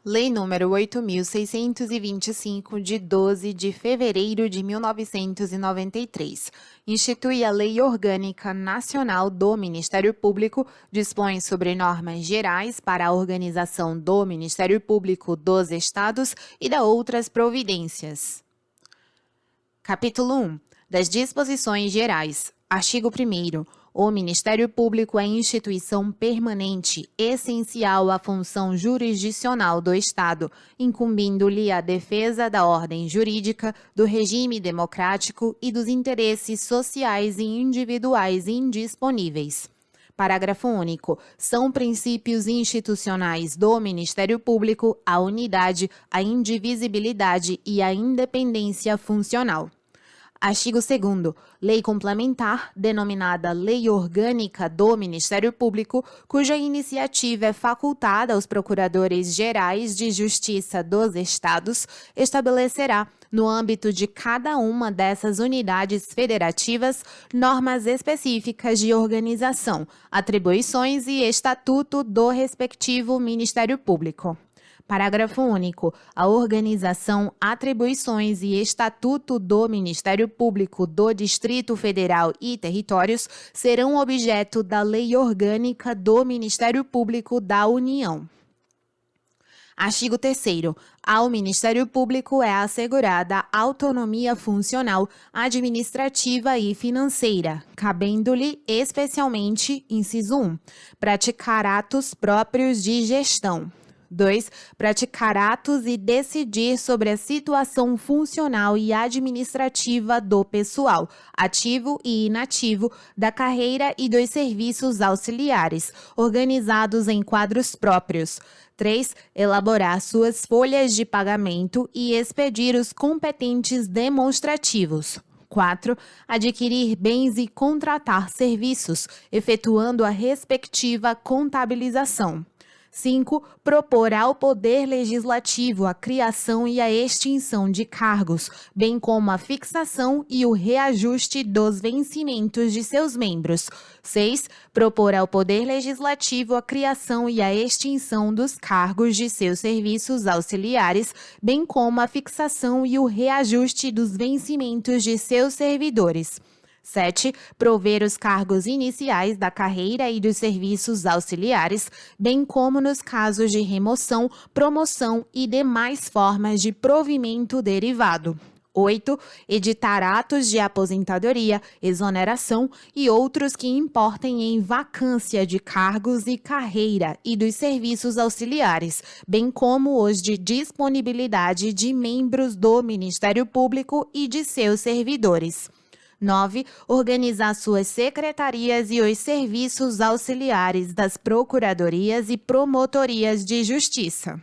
Lei nº 8.625, de 12 de fevereiro de 1993, institui a Lei Orgânica Nacional do Ministério Público, dispõe sobre normas gerais para a organização do Ministério Público dos Estados e da outras providências. Capítulo 1. Das disposições gerais. Artigo 1º. O Ministério Público é instituição permanente, essencial à função jurisdicional do Estado, incumbindo-lhe a defesa da ordem jurídica, do regime democrático e dos interesses sociais e individuais indisponíveis. Parágrafo único. São princípios institucionais do Ministério Público a unidade, a indivisibilidade e a independência funcional. Artigo 2º. Lei complementar, denominada Lei Orgânica do Ministério Público, cuja iniciativa é facultada aos Procuradores-Gerais de Justiça dos Estados, estabelecerá, no âmbito de cada uma dessas unidades federativas, normas específicas de organização, atribuições e estatuto do respectivo Ministério Público. Parágrafo único. A organização, atribuições e estatuto do Ministério Público do Distrito Federal e Territórios serão objeto da Lei Orgânica do Ministério Público da União. Artigo 3º. Ao Ministério Público é assegurada autonomia funcional, administrativa e financeira, cabendo-lhe especialmente, inciso 1, praticar atos próprios de gestão. 2. Praticar atos e decidir sobre a situação funcional e administrativa do pessoal, ativo e inativo, da carreira e dos serviços auxiliares, organizados em quadros próprios. 3. Elaborar suas folhas de pagamento e expedir os competentes demonstrativos. 4. Adquirir bens e contratar serviços, efetuando a respectiva contabilização. 5. Propor ao Poder Legislativo a criação e a extinção de cargos, bem como a fixação e o reajuste dos vencimentos de seus membros. 6. Propor ao Poder Legislativo a criação e a extinção dos cargos de seus serviços auxiliares, bem como a fixação e o reajuste dos vencimentos de seus servidores. 7. Prover os cargos iniciais da carreira e dos serviços auxiliares, bem como nos casos de remoção, promoção e demais formas de provimento derivado. 8. Editar atos de aposentadoria, exoneração e outros que importem em vacância de cargos e carreira e dos serviços auxiliares, bem como os de disponibilidade de membros do Ministério Público e de seus servidores. 9. Organizar suas secretarias e os serviços auxiliares das procuradorias e promotorias de justiça.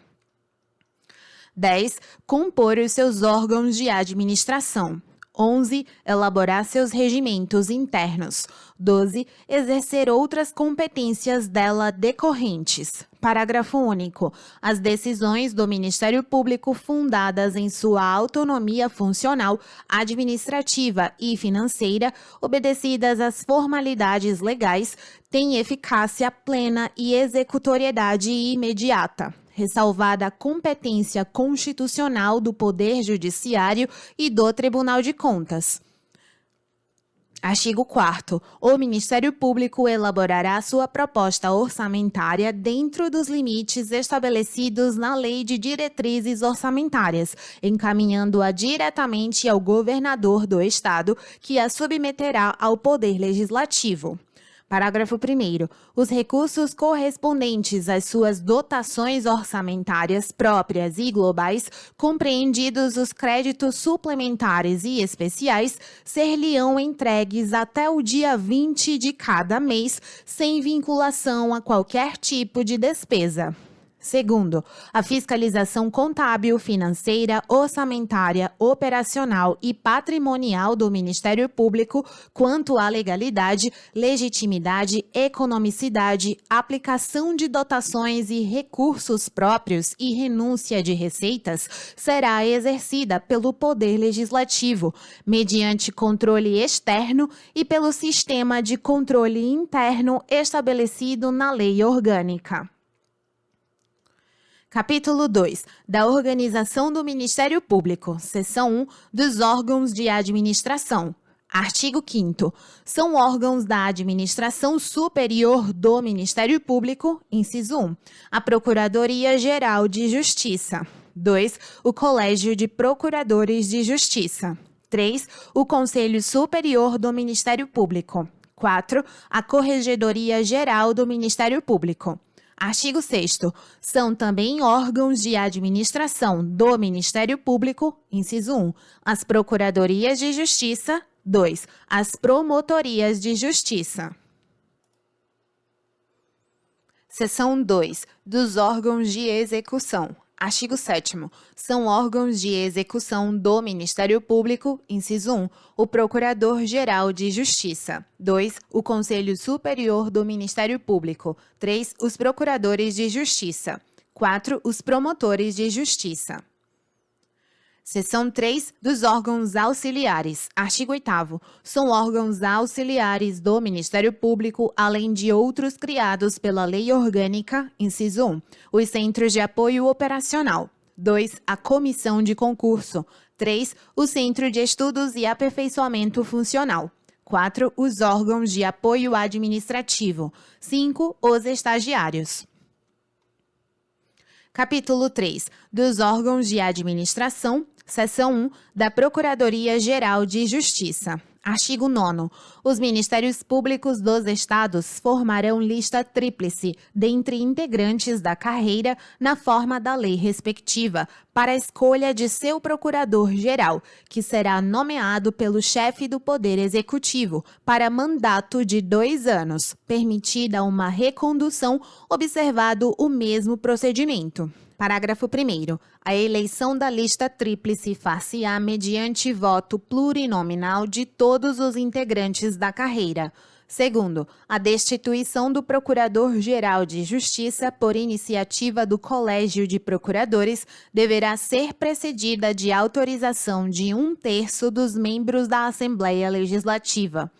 10. Compor os seus órgãos de administração. 11. Elaborar seus regimentos internos. 12. Exercer outras competências dela decorrentes. Parágrafo único. As decisões do Ministério Público fundadas em sua autonomia funcional, administrativa e financeira, obedecidas às formalidades legais, têm eficácia plena e executoriedade imediata, ressalvada a competência constitucional do Poder Judiciário e do Tribunal de Contas. Artigo 4º. O Ministério Público elaborará sua proposta orçamentária dentro dos limites estabelecidos na Lei de Diretrizes Orçamentárias, encaminhando-a diretamente ao governador do Estado, que a submeterá ao Poder Legislativo. Parágrafo 1º. Os recursos correspondentes às suas dotações orçamentárias próprias e globais, compreendidos os créditos suplementares e especiais, ser-lhe-ão entregues até o dia 20 de cada mês, sem vinculação a qualquer tipo de despesa. Segundo, a fiscalização contábil, financeira, orçamentária, operacional e patrimonial do Ministério Público quanto à legalidade, legitimidade, economicidade, aplicação de dotações e recursos próprios e renúncia de receitas será exercida pelo Poder Legislativo, mediante controle externo e pelo sistema de controle interno estabelecido na Lei Orgânica. Capítulo 2. Da organização do Ministério Público. Seção 1. Dos órgãos de administração. Artigo 5º. São órgãos da administração superior do Ministério Público, inciso 1, a Procuradoria-Geral de Justiça. 2. O Colégio de Procuradores de Justiça. 3. O Conselho Superior do Ministério Público. 4. A Corregedoria-Geral do Ministério Público. Artigo 6º. São também órgãos de administração do Ministério Público, inciso 1, as Procuradorias de Justiça. 2. As Promotorias de Justiça. Seção 2. Dos órgãos de execução. Artigo 7º. São órgãos de execução do Ministério Público, inciso 1, o Procurador-Geral de Justiça. 2. O Conselho Superior do Ministério Público. 3. Os Procuradores de Justiça. 4. Os Promotores de Justiça. Seção 3. Dos órgãos auxiliares. Artigo 8º. São órgãos auxiliares do Ministério Público, além de outros criados pela Lei Orgânica, inciso 1, os Centros de Apoio Operacional. 2. A Comissão de Concurso. 3. O Centro de Estudos e Aperfeiçoamento Funcional. 4. Os órgãos de apoio administrativo. 5. Os estagiários. Capítulo 3. Dos órgãos de administração. Seção 1. Da Procuradoria-Geral de Justiça. Artigo 9º. Os Ministérios Públicos dos Estados formarão lista tríplice dentre integrantes da carreira na forma da lei respectiva para a escolha de seu procurador-geral, que será nomeado pelo chefe do Poder Executivo para mandato de 2 anos, permitida uma recondução observado o mesmo procedimento. Parágrafo 1º. A eleição da lista tríplice far-se-á mediante voto plurinominal de todos os integrantes da carreira. Segundo, a destituição do Procurador-Geral de Justiça por iniciativa do Colégio de Procuradores deverá ser precedida de autorização de 1/3 dos membros da Assembleia Legislativa.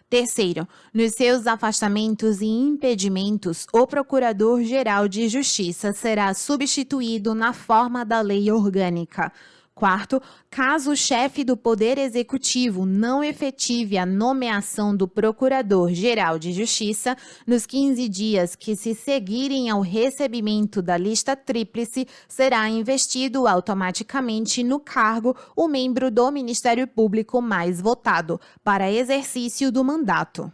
Terceiro, nos seus afastamentos e impedimentos, o Procurador-Geral de Justiça será substituído na forma da lei orgânica. Quarto, caso o chefe do Poder Executivo não efetive a nomeação do Procurador-Geral de Justiça, nos 15 dias que se seguirem ao recebimento da lista tríplice, será investido automaticamente no cargo o membro do Ministério Público mais votado, para exercício do mandato.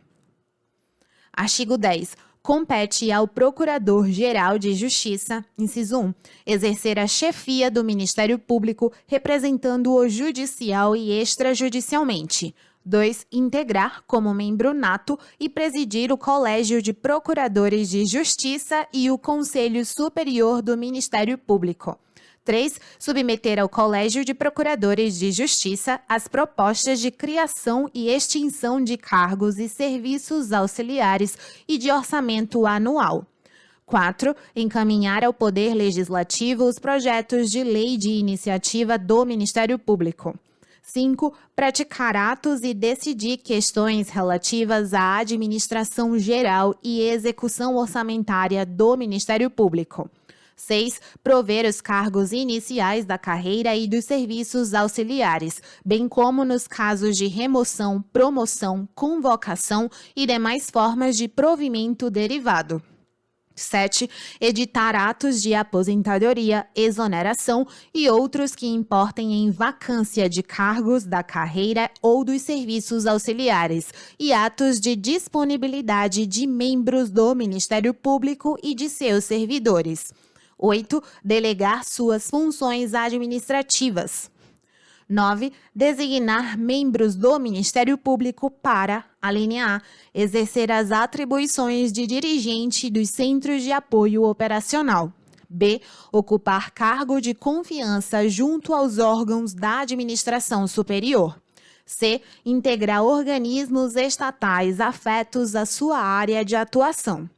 Artigo 10. Compete ao Procurador-Geral de Justiça, inciso 1, exercer a chefia do Ministério Público, representando-o judicial e extrajudicialmente. 2. Integrar como membro nato e presidir o Colégio de Procuradores de Justiça e o Conselho Superior do Ministério Público. 3. Submeter ao Colégio de Procuradores de Justiça as propostas de criação e extinção de cargos e serviços auxiliares e de orçamento anual. 4. Encaminhar ao Poder Legislativo os projetos de lei de iniciativa do Ministério Público. 5. Praticar atos e decidir questões relativas à administração geral e execução orçamentária do Ministério Público. 6. Prover os cargos iniciais da carreira e dos serviços auxiliares, bem como nos casos de remoção, promoção, convocação e demais formas de provimento derivado. 7. Editar atos de aposentadoria, exoneração e outros que importem em vacância de cargos da carreira ou dos serviços auxiliares e atos de disponibilidade de membros do Ministério Público e de seus servidores. 8. Delegar suas funções administrativas. 9. Designar membros do Ministério Público para, alínea A, exercer as atribuições de dirigente dos Centros de Apoio Operacional. B. Ocupar cargo de confiança junto aos órgãos da administração superior. C. Integrar organismos estatais afetos à sua área de atuação.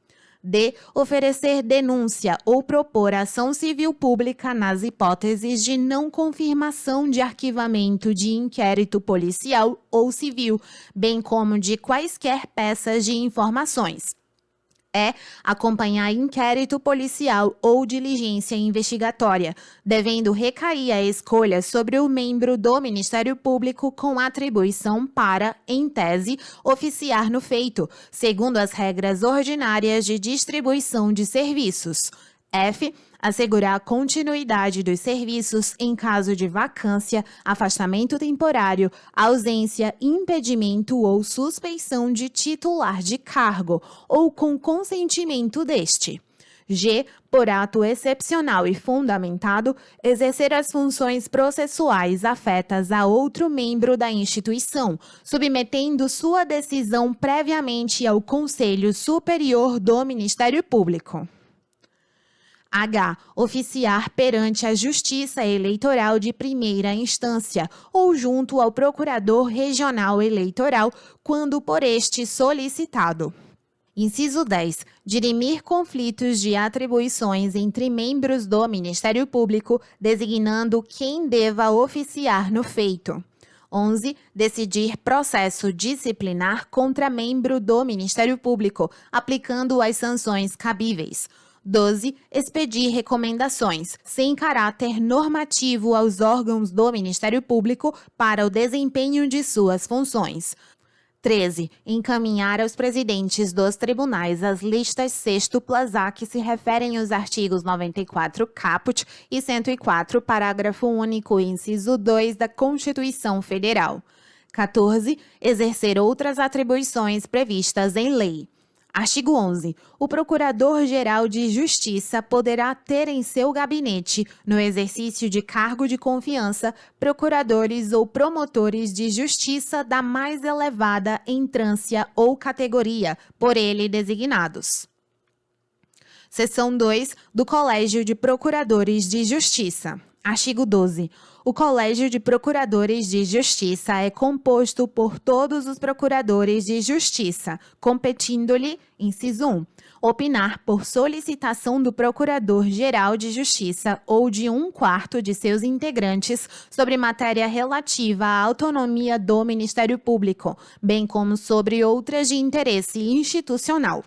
D. Oferecer denúncia ou propor ação civil pública nas hipóteses de não confirmação de arquivamento de inquérito policial ou civil, bem como de quaisquer peças de informações. É acompanhar inquérito policial ou diligência investigatória, devendo recair a escolha sobre o membro do Ministério Público com atribuição para, em tese, oficiar no feito, segundo as regras ordinárias de distribuição de serviços. F. Assegurar a continuidade dos serviços em caso de vacância, afastamento temporário, ausência, impedimento ou suspeição de titular de cargo, ou com consentimento deste. G. Por ato excepcional e fundamentado, exercer as funções processuais afetas a outro membro da instituição, submetendo sua decisão previamente ao Conselho Superior do Ministério Público. H. Oficiar perante a Justiça Eleitoral de primeira instância ou junto ao Procurador Regional Eleitoral, quando por este solicitado. Inciso 10. Dirimir conflitos de atribuições entre membros do Ministério Público, designando quem deva oficiar no feito. 11. Decidir processo disciplinar contra membro do Ministério Público, aplicando as sanções cabíveis. 12. Expedir recomendações, sem caráter normativo aos órgãos do Ministério Público para o desempenho de suas funções. 13. Encaminhar aos presidentes dos tribunais as listas sextuplas a que se referem os artigos 94 caput e 104, parágrafo único, inciso 2 da Constituição Federal. 14. Exercer outras atribuições previstas em lei. Artigo 11. O Procurador-Geral de Justiça poderá ter em seu gabinete, no exercício de cargo de confiança, procuradores ou promotores de justiça da mais elevada entrância ou categoria, por ele designados. Seção 2 do Colégio de Procuradores de Justiça. Artigo 12. O Colégio de Procuradores de Justiça é composto por todos os procuradores de justiça, competindo-lhe, inciso 1, opinar por solicitação do Procurador-Geral de Justiça ou de 1/4 de seus integrantes sobre matéria relativa à autonomia do Ministério Público, bem como sobre outras de interesse institucional.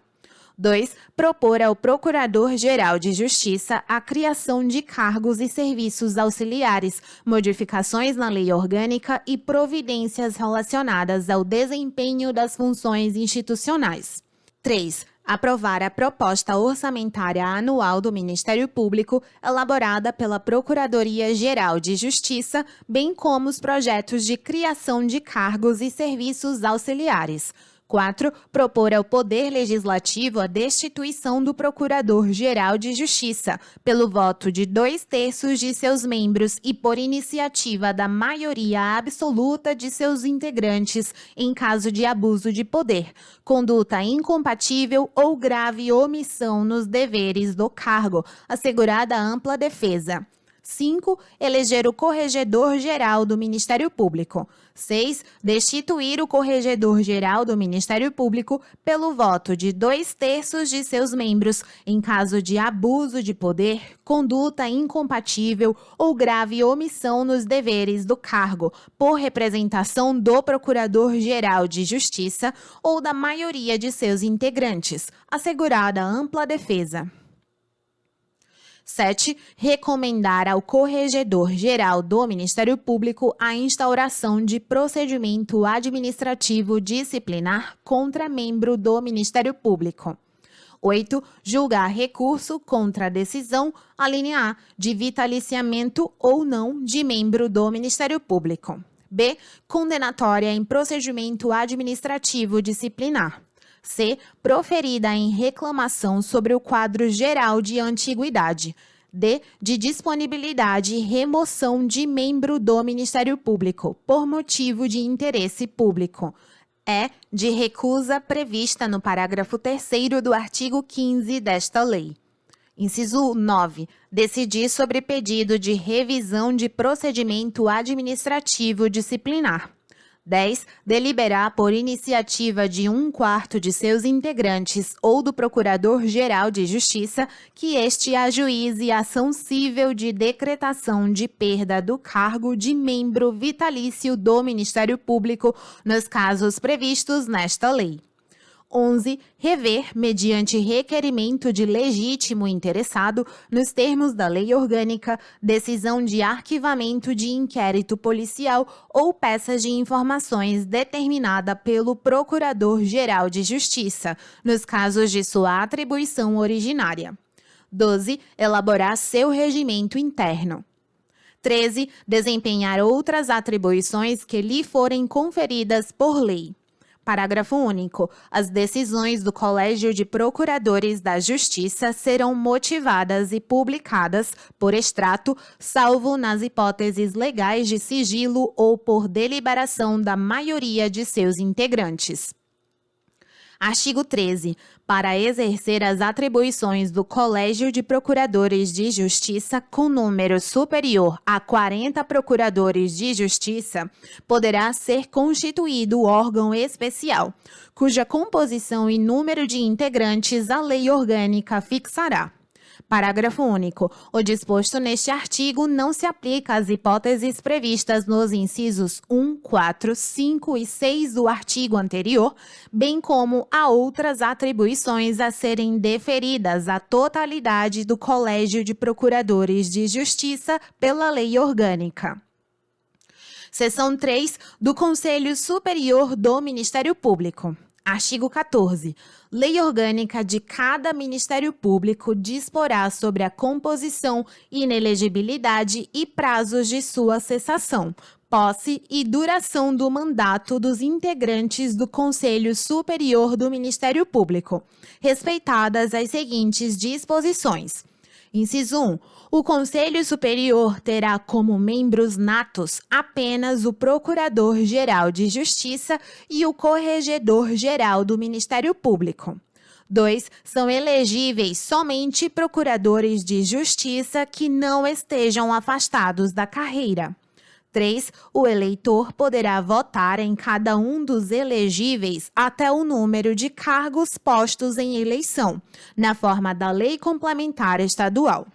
2. Propor ao Procurador-Geral de Justiça a criação de cargos e serviços auxiliares, modificações na lei orgânica e providências relacionadas ao desempenho das funções institucionais. 3. Aprovar a proposta orçamentária anual do Ministério Público, elaborada pela Procuradoria-Geral de Justiça, bem como os projetos de criação de cargos e serviços auxiliares. 4. Propor ao Poder Legislativo a destituição do Procurador-Geral de Justiça, pelo voto de 2/3 de seus membros e por iniciativa da maioria absoluta de seus integrantes, em caso de abuso de poder, conduta incompatível ou grave omissão nos deveres do cargo, assegurada ampla defesa. 5. Eleger o Corregedor-Geral do Ministério Público. 6. Destituir o Corregedor-Geral do Ministério Público pelo voto de 2/3 de seus membros, em caso de abuso de poder, conduta incompatível ou grave omissão nos deveres do cargo, por representação do Procurador-Geral de Justiça ou da maioria de seus integrantes, assegurada ampla defesa. 7. Recomendar ao Corregedor-Geral do Ministério Público a instauração de procedimento administrativo disciplinar contra membro do Ministério Público. 8. Julgar recurso contra a decisão, alínea A, de vitaliciamento ou não de membro do Ministério Público. B. Condenatória em procedimento administrativo disciplinar. C. Proferida em reclamação sobre o quadro geral de antiguidade. D. De disponibilidade e remoção de membro do Ministério Público, por motivo de interesse público. E. De recusa prevista no parágrafo 3º do artigo 15 desta lei. Inciso 9. Decidir sobre pedido de revisão de procedimento administrativo disciplinar. 10. Deliberar por iniciativa de 1/4 de seus integrantes ou do Procurador-Geral de Justiça que este ajuíze ação cível de decretação de perda do cargo de membro vitalício do Ministério Público nos casos previstos nesta lei. 11. Rever, mediante requerimento de legítimo interessado, nos termos da lei orgânica, decisão de arquivamento de inquérito policial ou peças de informações determinada pelo Procurador-Geral de Justiça, nos casos de sua atribuição originária. 12. Elaborar seu regimento interno. 13. Desempenhar outras atribuições que lhe forem conferidas por lei. Parágrafo único. As decisões do Colégio de Procuradores da Justiça serão motivadas e publicadas por extrato, salvo nas hipóteses legais de sigilo ou por deliberação da maioria de seus integrantes. Artigo 13. Para exercer as atribuições do Colégio de Procuradores de Justiça com número superior a 40 procuradores de justiça, poderá ser constituído órgão especial, cuja composição e número de integrantes a lei orgânica fixará. Parágrafo único. O disposto neste artigo não se aplica às hipóteses previstas nos incisos 1, 4, 5 e 6 do artigo anterior, bem como a outras atribuições a serem deferidas à totalidade do Colégio de Procuradores de Justiça pela lei orgânica. Seção 3 do Conselho Superior do Ministério Público. Artigo 14. Lei orgânica de cada Ministério Público disporá sobre a composição, inelegibilidade e prazos de sua cessação, posse e duração do mandato dos integrantes do Conselho Superior do Ministério Público, respeitadas as seguintes disposições. Inciso 1. O Conselho Superior terá como membros natos apenas o Procurador-Geral de Justiça e o Corregedor-Geral do Ministério Público. 2. São elegíveis somente procuradores de justiça que não estejam afastados da carreira. 3. O eleitor poderá votar em cada um dos elegíveis até o número de cargos postos em eleição, na forma da Lei Complementar Estadual.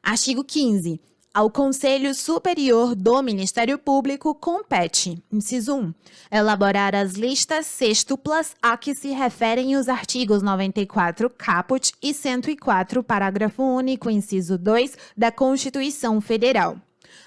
Artigo 15. Ao Conselho Superior do Ministério Público compete, inciso 1, elaborar as listas sextuplas a que se referem os artigos 94 caput e 104, parágrafo único, inciso 2, da Constituição Federal.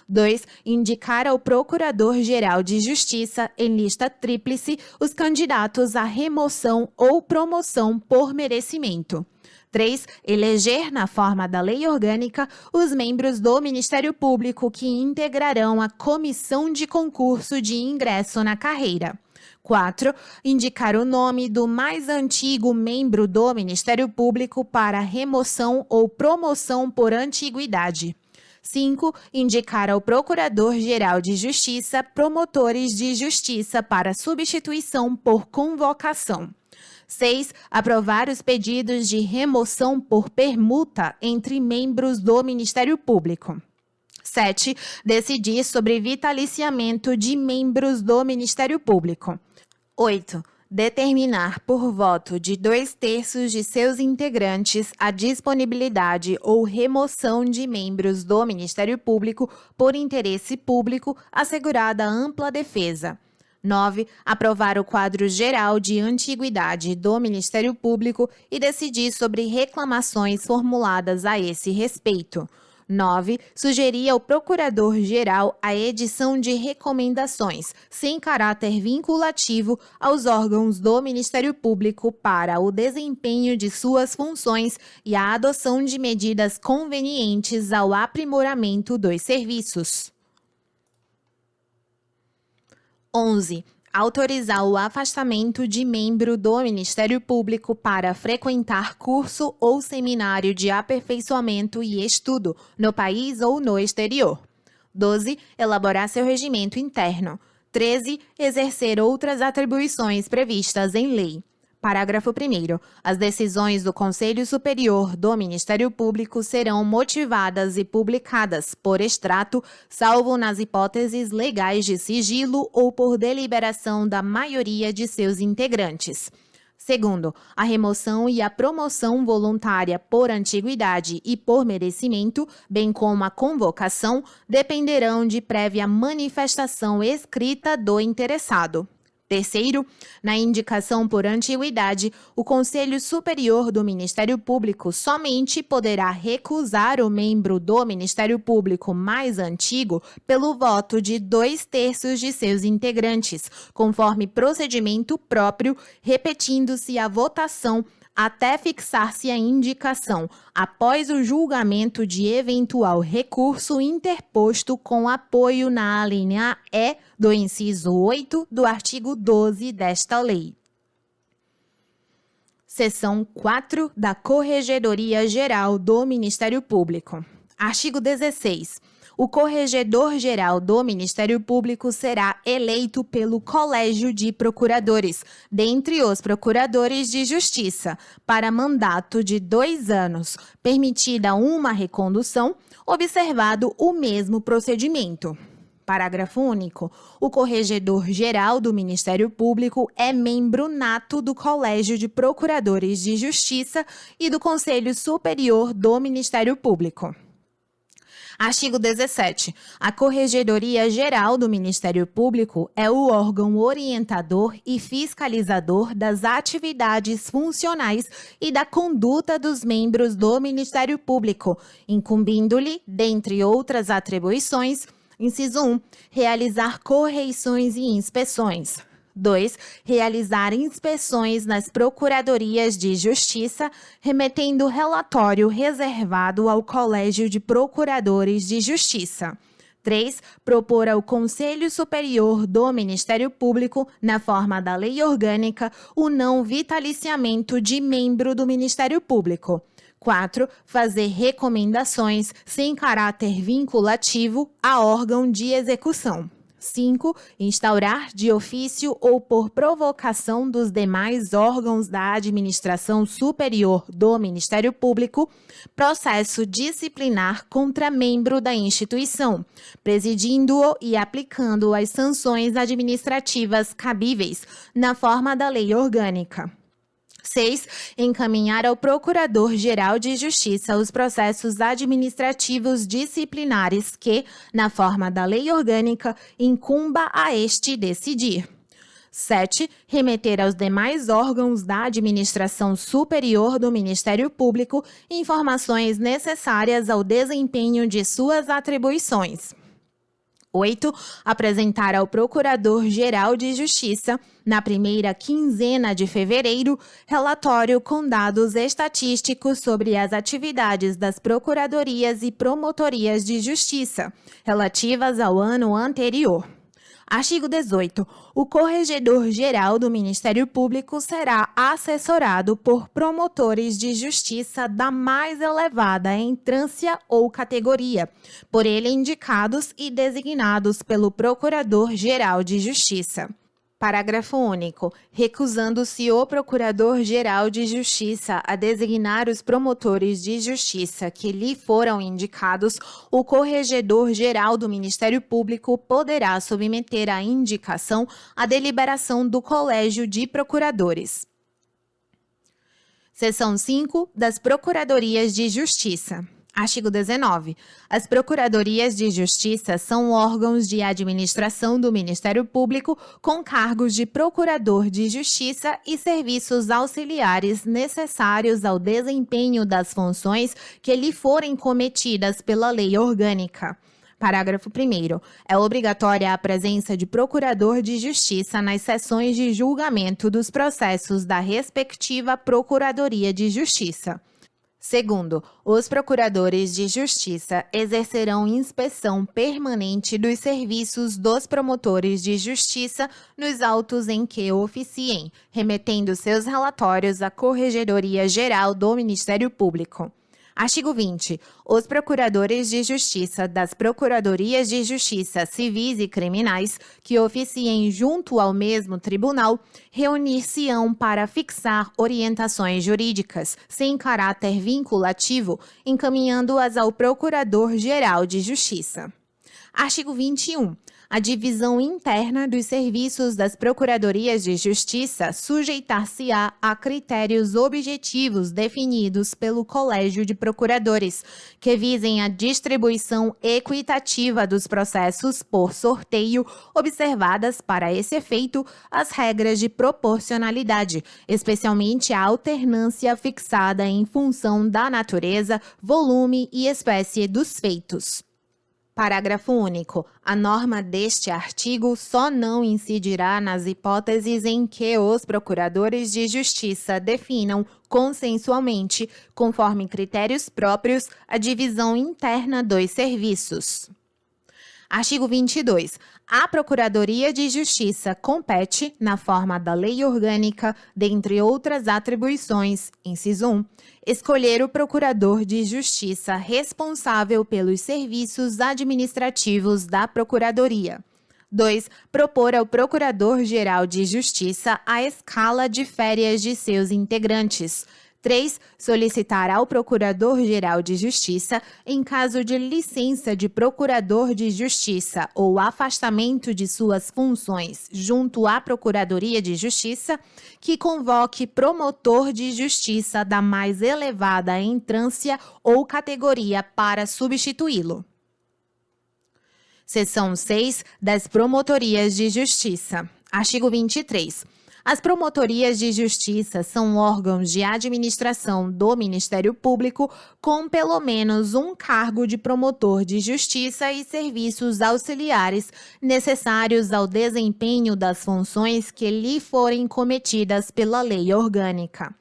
2. Indicar ao Procurador-Geral de Justiça, em lista tríplice, os candidatos à remoção ou promoção por merecimento. 3. Eleger, na forma da lei orgânica, os membros do Ministério Público que integrarão a comissão de concurso de ingresso na carreira. 4. Indicar o nome do mais antigo membro do Ministério Público para remoção ou promoção por antiguidade. 5. Indicar ao Procurador-Geral de Justiça promotores de justiça para substituição por convocação. 6. Aprovar os pedidos de remoção por permuta entre membros do Ministério Público. 7. Decidir sobre vitaliciamento de membros do Ministério Público. 8. Determinar por voto de 2/3 de seus integrantes a disponibilidade ou remoção de membros do Ministério Público por interesse público, assegurada ampla defesa. 9. Aprovar o quadro geral de antiguidade do Ministério Público e decidir sobre reclamações formuladas a esse respeito. 9. Sugerir ao Procurador-Geral a edição de recomendações, sem caráter vinculativo, aos órgãos do Ministério Público para o desempenho de suas funções e a adoção de medidas convenientes ao aprimoramento dos serviços. 11. Autorizar o afastamento de membro do Ministério Público para frequentar curso ou seminário de aperfeiçoamento e estudo no país ou no exterior. 12. Elaborar seu regimento interno. 13. Exercer outras atribuições previstas em lei. Parágrafo 1º. As decisões do Conselho Superior do Ministério Público serão motivadas e publicadas por extrato, salvo nas hipóteses legais de sigilo ou por deliberação da maioria de seus integrantes. Segundo, a remoção e a promoção voluntária por antiguidade e por merecimento, bem como a convocação, dependerão de prévia manifestação escrita do interessado. Terceiro, na indicação por antiguidade, o Conselho Superior do Ministério Público somente poderá recusar o membro do Ministério Público mais antigo pelo voto de 2/3 de seus integrantes, conforme procedimento próprio, repetindo-se a votação até fixar-se a indicação, após o julgamento de eventual recurso interposto com apoio na alínea E do inciso 8 do artigo 12 desta lei. Seção 4 da Corregedoria Geral do Ministério Público. Artigo 16. O Corregedor-Geral do Ministério Público será eleito pelo Colégio de Procuradores, dentre os Procuradores de Justiça, para mandato de 2 anos, permitida uma recondução, observado o mesmo procedimento. Parágrafo único. O Corregedor-Geral do Ministério Público é membro nato do Colégio de Procuradores de Justiça e do Conselho Superior do Ministério Público. Artigo 17. A Corregedoria Geral do Ministério Público é o órgão orientador e fiscalizador das atividades funcionais e da conduta dos membros do Ministério Público, incumbindo-lhe, dentre outras atribuições, inciso 1, realizar correições e inspeções. 2. Realizar inspeções nas Procuradorias de Justiça, remetendo relatório reservado ao Colégio de Procuradores de Justiça. 3. Propor ao Conselho Superior do Ministério Público, na forma da lei orgânica, o não vitaliciamento de membro do Ministério Público. 4. Fazer recomendações sem caráter vinculativo a órgão de execução. 5. Instaurar de ofício ou por provocação dos demais órgãos da administração superior do Ministério Público processo disciplinar contra membro da instituição, presidindo-o e aplicando as sanções administrativas cabíveis na forma da lei orgânica. 6. Encaminhar ao Procurador-Geral de Justiça os processos administrativos disciplinares que, na forma da lei orgânica, incumba a este decidir. 7. Remeter aos demais órgãos da administração superior do Ministério Público informações necessárias ao desempenho de suas atribuições. 8. Apresentar ao Procurador-Geral de Justiça, na primeira quinzena de fevereiro, relatório com dados estatísticos sobre as atividades das Procuradorias e Promotorias de Justiça, relativas ao ano anterior. Artigo 18. O Corregedor-Geral do Ministério Público será assessorado por promotores de justiça da mais elevada entrância ou categoria, por ele indicados e designados pelo Procurador-Geral de Justiça. Parágrafo único. Recusando-se o Procurador-Geral de Justiça a designar os promotores de justiça que lhe foram indicados, o Corregedor-Geral do Ministério Público poderá submeter a indicação à deliberação do Colégio de Procuradores. Seção 5 das Procuradorias de Justiça. Artigo 19. As Procuradorias de Justiça são órgãos de administração do Ministério Público com cargos de Procurador de Justiça e serviços auxiliares necessários ao desempenho das funções que lhe forem cometidas pela lei orgânica. Parágrafo 1º. É obrigatória a presença de procurador de justiça nas sessões de julgamento dos processos da respectiva Procuradoria de Justiça. Segundo, os procuradores de justiça exercerão inspeção permanente dos serviços dos promotores de justiça nos autos em que oficiem, remetendo seus relatórios à Corregedoria Geral do Ministério Público. Artigo 20. Os procuradores de justiça das Procuradorias de Justiça Civis e Criminais, que oficiem junto ao mesmo tribunal, reunir-se-ão para fixar orientações jurídicas, sem caráter vinculativo, encaminhando-as ao Procurador-Geral de Justiça. Artigo 21. A divisão interna dos serviços das Procuradorias de Justiça sujeitar-se-á a critérios objetivos definidos pelo Colégio de Procuradores, que visem a distribuição equitativa dos processos por sorteio, observadas para esse efeito as regras de proporcionalidade, especialmente a alternância fixada em função da natureza, volume e espécie dos feitos. Parágrafo único. A norma deste artigo só não incidirá nas hipóteses em que os procuradores de justiça definam consensualmente, conforme critérios próprios, a divisão interna dos serviços. Artigo 22. A Procuradoria de Justiça compete, na forma da lei orgânica, dentre outras atribuições, inciso 1, escolher o procurador de justiça responsável pelos serviços administrativos da Procuradoria. 2. Propor ao Procurador-Geral de Justiça a escala de férias de seus integrantes. 3. Solicitar ao Procurador-Geral de Justiça, em caso de licença de Procurador de Justiça ou afastamento de suas funções junto à Procuradoria de Justiça, que convoque promotor de justiça da mais elevada entrância ou categoria para substituí-lo. Seção 6 das Promotorias de Justiça. Artigo 23. As promotorias de justiça são órgãos de administração do Ministério Público com pelo menos um cargo de promotor de justiça e serviços auxiliares necessários ao desempenho das funções que lhe forem cometidas pela lei orgânica.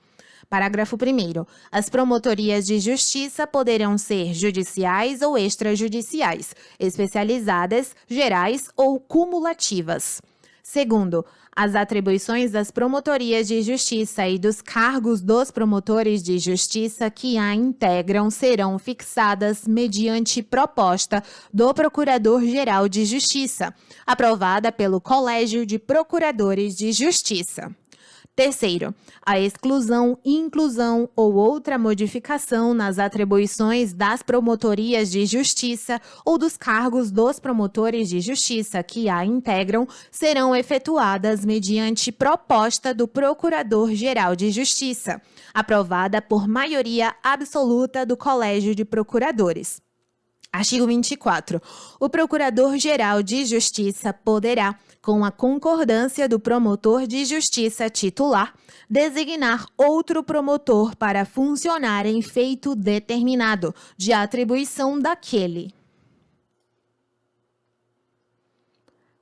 Parágrafo 1º. As promotorias de justiça poderão ser judiciais ou extrajudiciais, especializadas, gerais ou cumulativas. Segundo, as atribuições das promotorias de justiça e dos cargos dos promotores de justiça que a integram serão fixadas mediante proposta do Procurador-Geral de Justiça, aprovada pelo Colégio de Procuradores de Justiça. Terceiro, a exclusão, inclusão ou outra modificação nas atribuições das promotorias de justiça ou dos cargos dos promotores de justiça que a integram serão efetuadas mediante proposta do Procurador-Geral de Justiça, aprovada por maioria absoluta do Colégio de Procuradores. Artigo 24. O Procurador-Geral de Justiça poderá, com a concordância do promotor de justiça titular, designar outro promotor para funcionar em feito determinado, de atribuição daquele.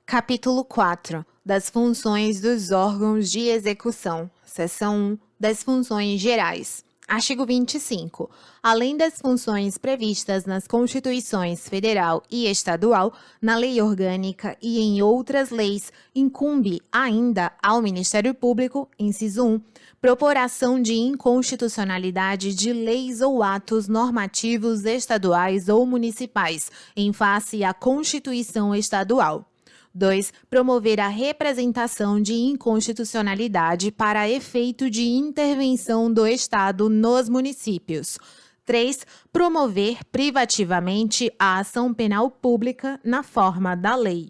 Capítulo 4. Das funções dos órgãos de execução. Seção 1. Das funções gerais. Artigo 25. Além das funções previstas nas Constituições Federal e Estadual, na Lei Orgânica e em outras leis, incumbe ainda ao Ministério Público, inciso 1, propor ação de inconstitucionalidade de leis ou atos normativos estaduais ou municipais, em face à Constituição Estadual. 2. Promover a representação de inconstitucionalidade para efeito de intervenção do Estado nos municípios. 3. Promover privativamente a ação penal pública na forma da lei.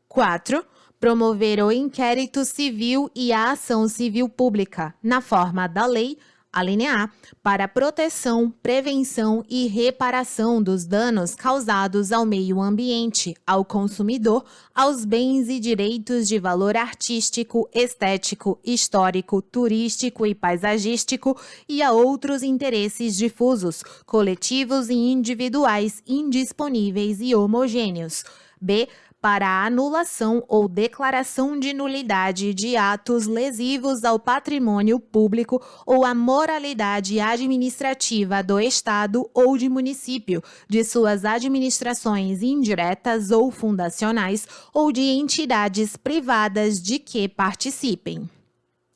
4. Promover o inquérito civil e a ação civil pública na forma da lei, alínea A, para proteção, prevenção e reparação dos danos causados ao meio ambiente, ao consumidor, aos bens e direitos de valor artístico, estético, histórico, turístico e paisagístico e a outros interesses difusos, coletivos e individuais indisponíveis e homogêneos. B. Para a anulação ou declaração de nulidade de atos lesivos ao patrimônio público ou à moralidade administrativa do Estado ou de município, de suas administrações indiretas ou fundacionais ou de entidades privadas de que participem.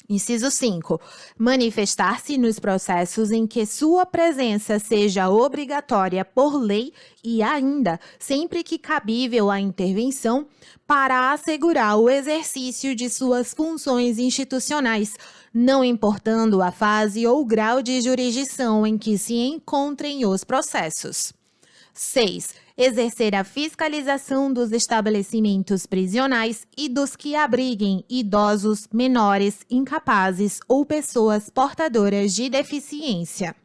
Inciso 5. Manifestar-se nos processos em que sua presença seja obrigatória por lei e ainda, sempre que cabível a intervenção, para assegurar o exercício de suas funções institucionais, não importando a fase ou grau de jurisdição em que se encontrem os processos. 6. Exercer a fiscalização dos estabelecimentos prisionais e dos que abriguem idosos, menores, incapazes ou pessoas portadoras de deficiência.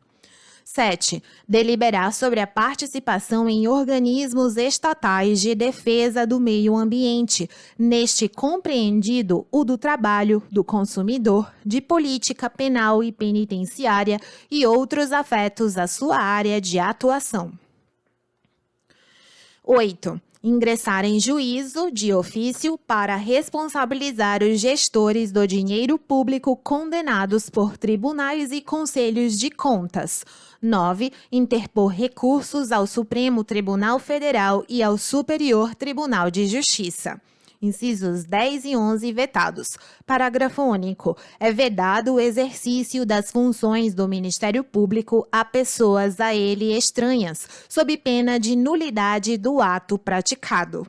7. Deliberar sobre a participação em organismos estatais de defesa do meio ambiente, neste compreendido o do trabalho, do consumidor, de política penal e penitenciária e outros afetos à sua área de atuação. 8. Ingressar em juízo de ofício para responsabilizar os gestores do dinheiro público condenados por tribunais e conselhos de contas. 9. Interpor recursos ao Supremo Tribunal Federal e ao Superior Tribunal de Justiça. Incisos 10 e 11 vetados. Parágrafo único. É vedado o exercício das funções do Ministério Público a pessoas a ele estranhas, sob pena de nulidade do ato praticado.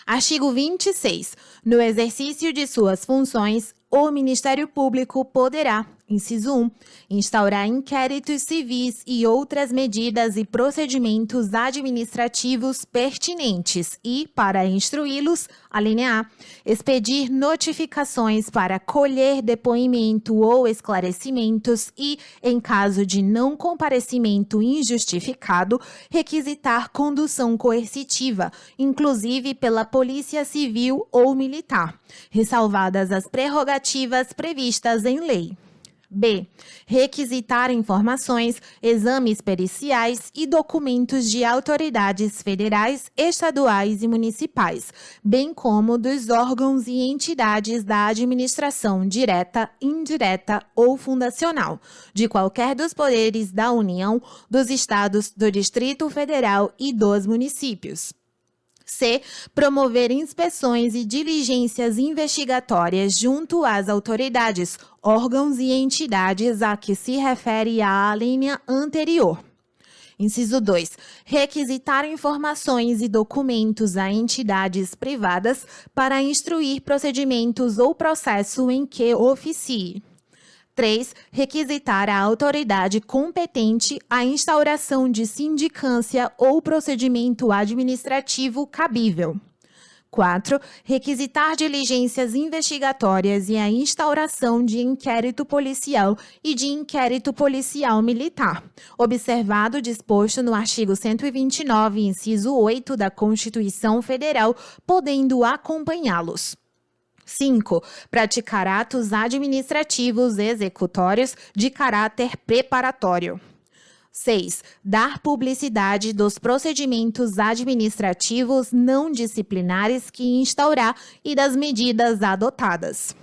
Artigo 26. No exercício de suas funções, o Ministério Público poderá, inciso 1, instaurar inquéritos civis e outras medidas e procedimentos administrativos pertinentes e, para instruí-los, alínea A, expedir notificações para colher depoimento ou esclarecimentos e, em caso de não comparecimento injustificado, requisitar condução coercitiva, inclusive pela Polícia Civil ou Militar, ressalvadas as prerrogativas previstas em lei. B. Requisitar informações, exames periciais e documentos de autoridades federais, estaduais e municipais, bem como dos órgãos e entidades da administração direta, indireta ou fundacional, de qualquer dos poderes da União, dos estados, do Distrito Federal e dos municípios. C. Promover inspeções e diligências investigatórias junto às autoridades, órgãos e entidades a que se refere a alínea anterior. Inciso 2. Requisitar informações e documentos a entidades privadas para instruir procedimentos ou processo em que oficie. 3. Requisitar à autoridade competente a instauração de sindicância ou procedimento administrativo cabível. 4. Requisitar diligências investigatórias e a instauração de inquérito policial e de inquérito policial militar, observado o disposto no artigo 129, inciso 8 da Constituição Federal, podendo acompanhá-los. 5. Praticar atos administrativos executórios de caráter preparatório. 6. Dar publicidade dos procedimentos administrativos não disciplinares que instaurar e das medidas adotadas.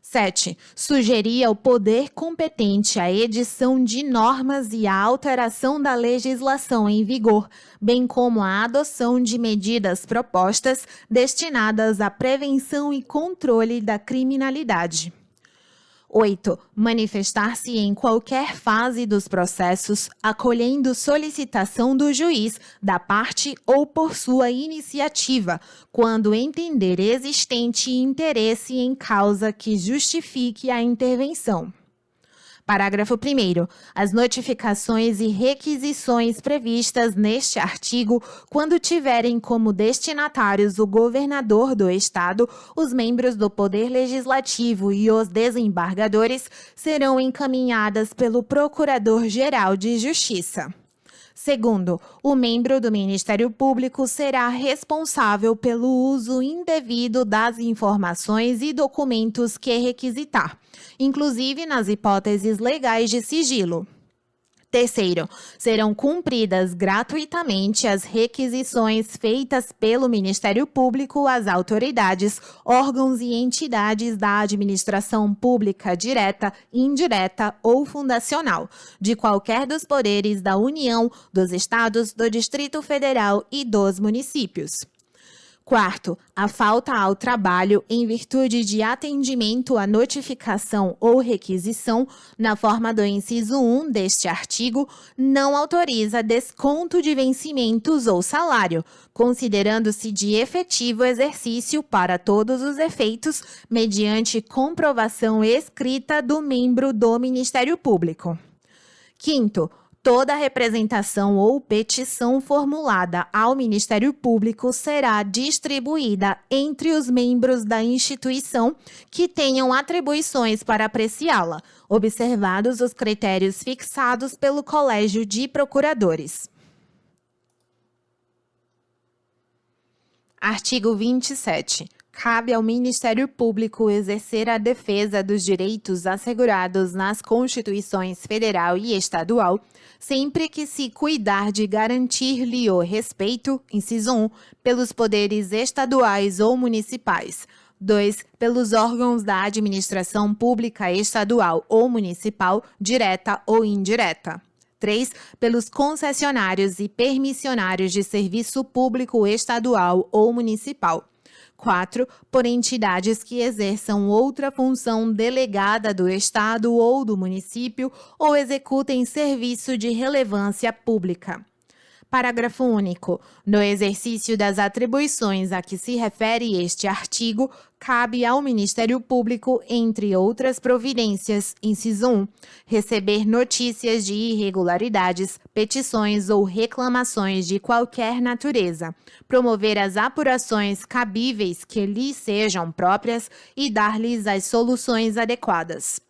7. Sugerir ao poder competente a edição de normas e a alteração da legislação em vigor, bem como a adoção de medidas propostas destinadas à prevenção e controle da criminalidade. 8. Manifestar-se em qualquer fase dos processos, acolhendo solicitação do juiz, da parte ou por sua iniciativa, quando entender existente interesse em causa que justifique a intervenção. Parágrafo 1º. As notificações e requisições previstas neste artigo, quando tiverem como destinatários o governador do Estado, os membros do Poder Legislativo e os desembargadores, serão encaminhadas pelo Procurador-Geral de Justiça. Segundo, o membro do Ministério Público será responsável pelo uso indevido das informações e documentos que requisitar, inclusive nas hipóteses legais de sigilo. Terceiro, serão cumpridas gratuitamente as requisições feitas pelo Ministério Público às autoridades, órgãos e entidades da administração pública direta, indireta ou fundacional, de qualquer dos poderes da União, dos Estados, do Distrito Federal e dos municípios. Quarto, a falta ao trabalho em virtude de atendimento à notificação ou requisição, na forma do inciso 1 deste artigo, não autoriza desconto de vencimentos ou salário, considerando-se de efetivo exercício para todos os efeitos, mediante comprovação escrita do membro do Ministério Público. Quinto, Toda representação ou petição formulada ao Ministério Público será distribuída entre os membros da instituição que tenham atribuições para apreciá-la, observados os critérios fixados pelo Colégio de Procuradores. Artigo 27. Cabe ao Ministério Público exercer a defesa dos direitos assegurados nas Constituições Federal e Estadual, sempre que se cuidar de garantir-lhe o respeito, inciso 1, pelos poderes estaduais ou municipais. 2. Pelos órgãos da administração pública estadual ou municipal, direta ou indireta. 3. Pelos concessionários e permissionários de serviço público estadual ou municipal. 4. Por entidades que exerçam outra função delegada do Estado ou do município ou executem serviço de relevância pública. Parágrafo único. No exercício das atribuições a que se refere este artigo, cabe ao Ministério Público, entre outras providências, inciso 1, receber notícias de irregularidades, petições ou reclamações de qualquer natureza, promover as apurações cabíveis que lhe sejam próprias e dar-lhes as soluções adequadas.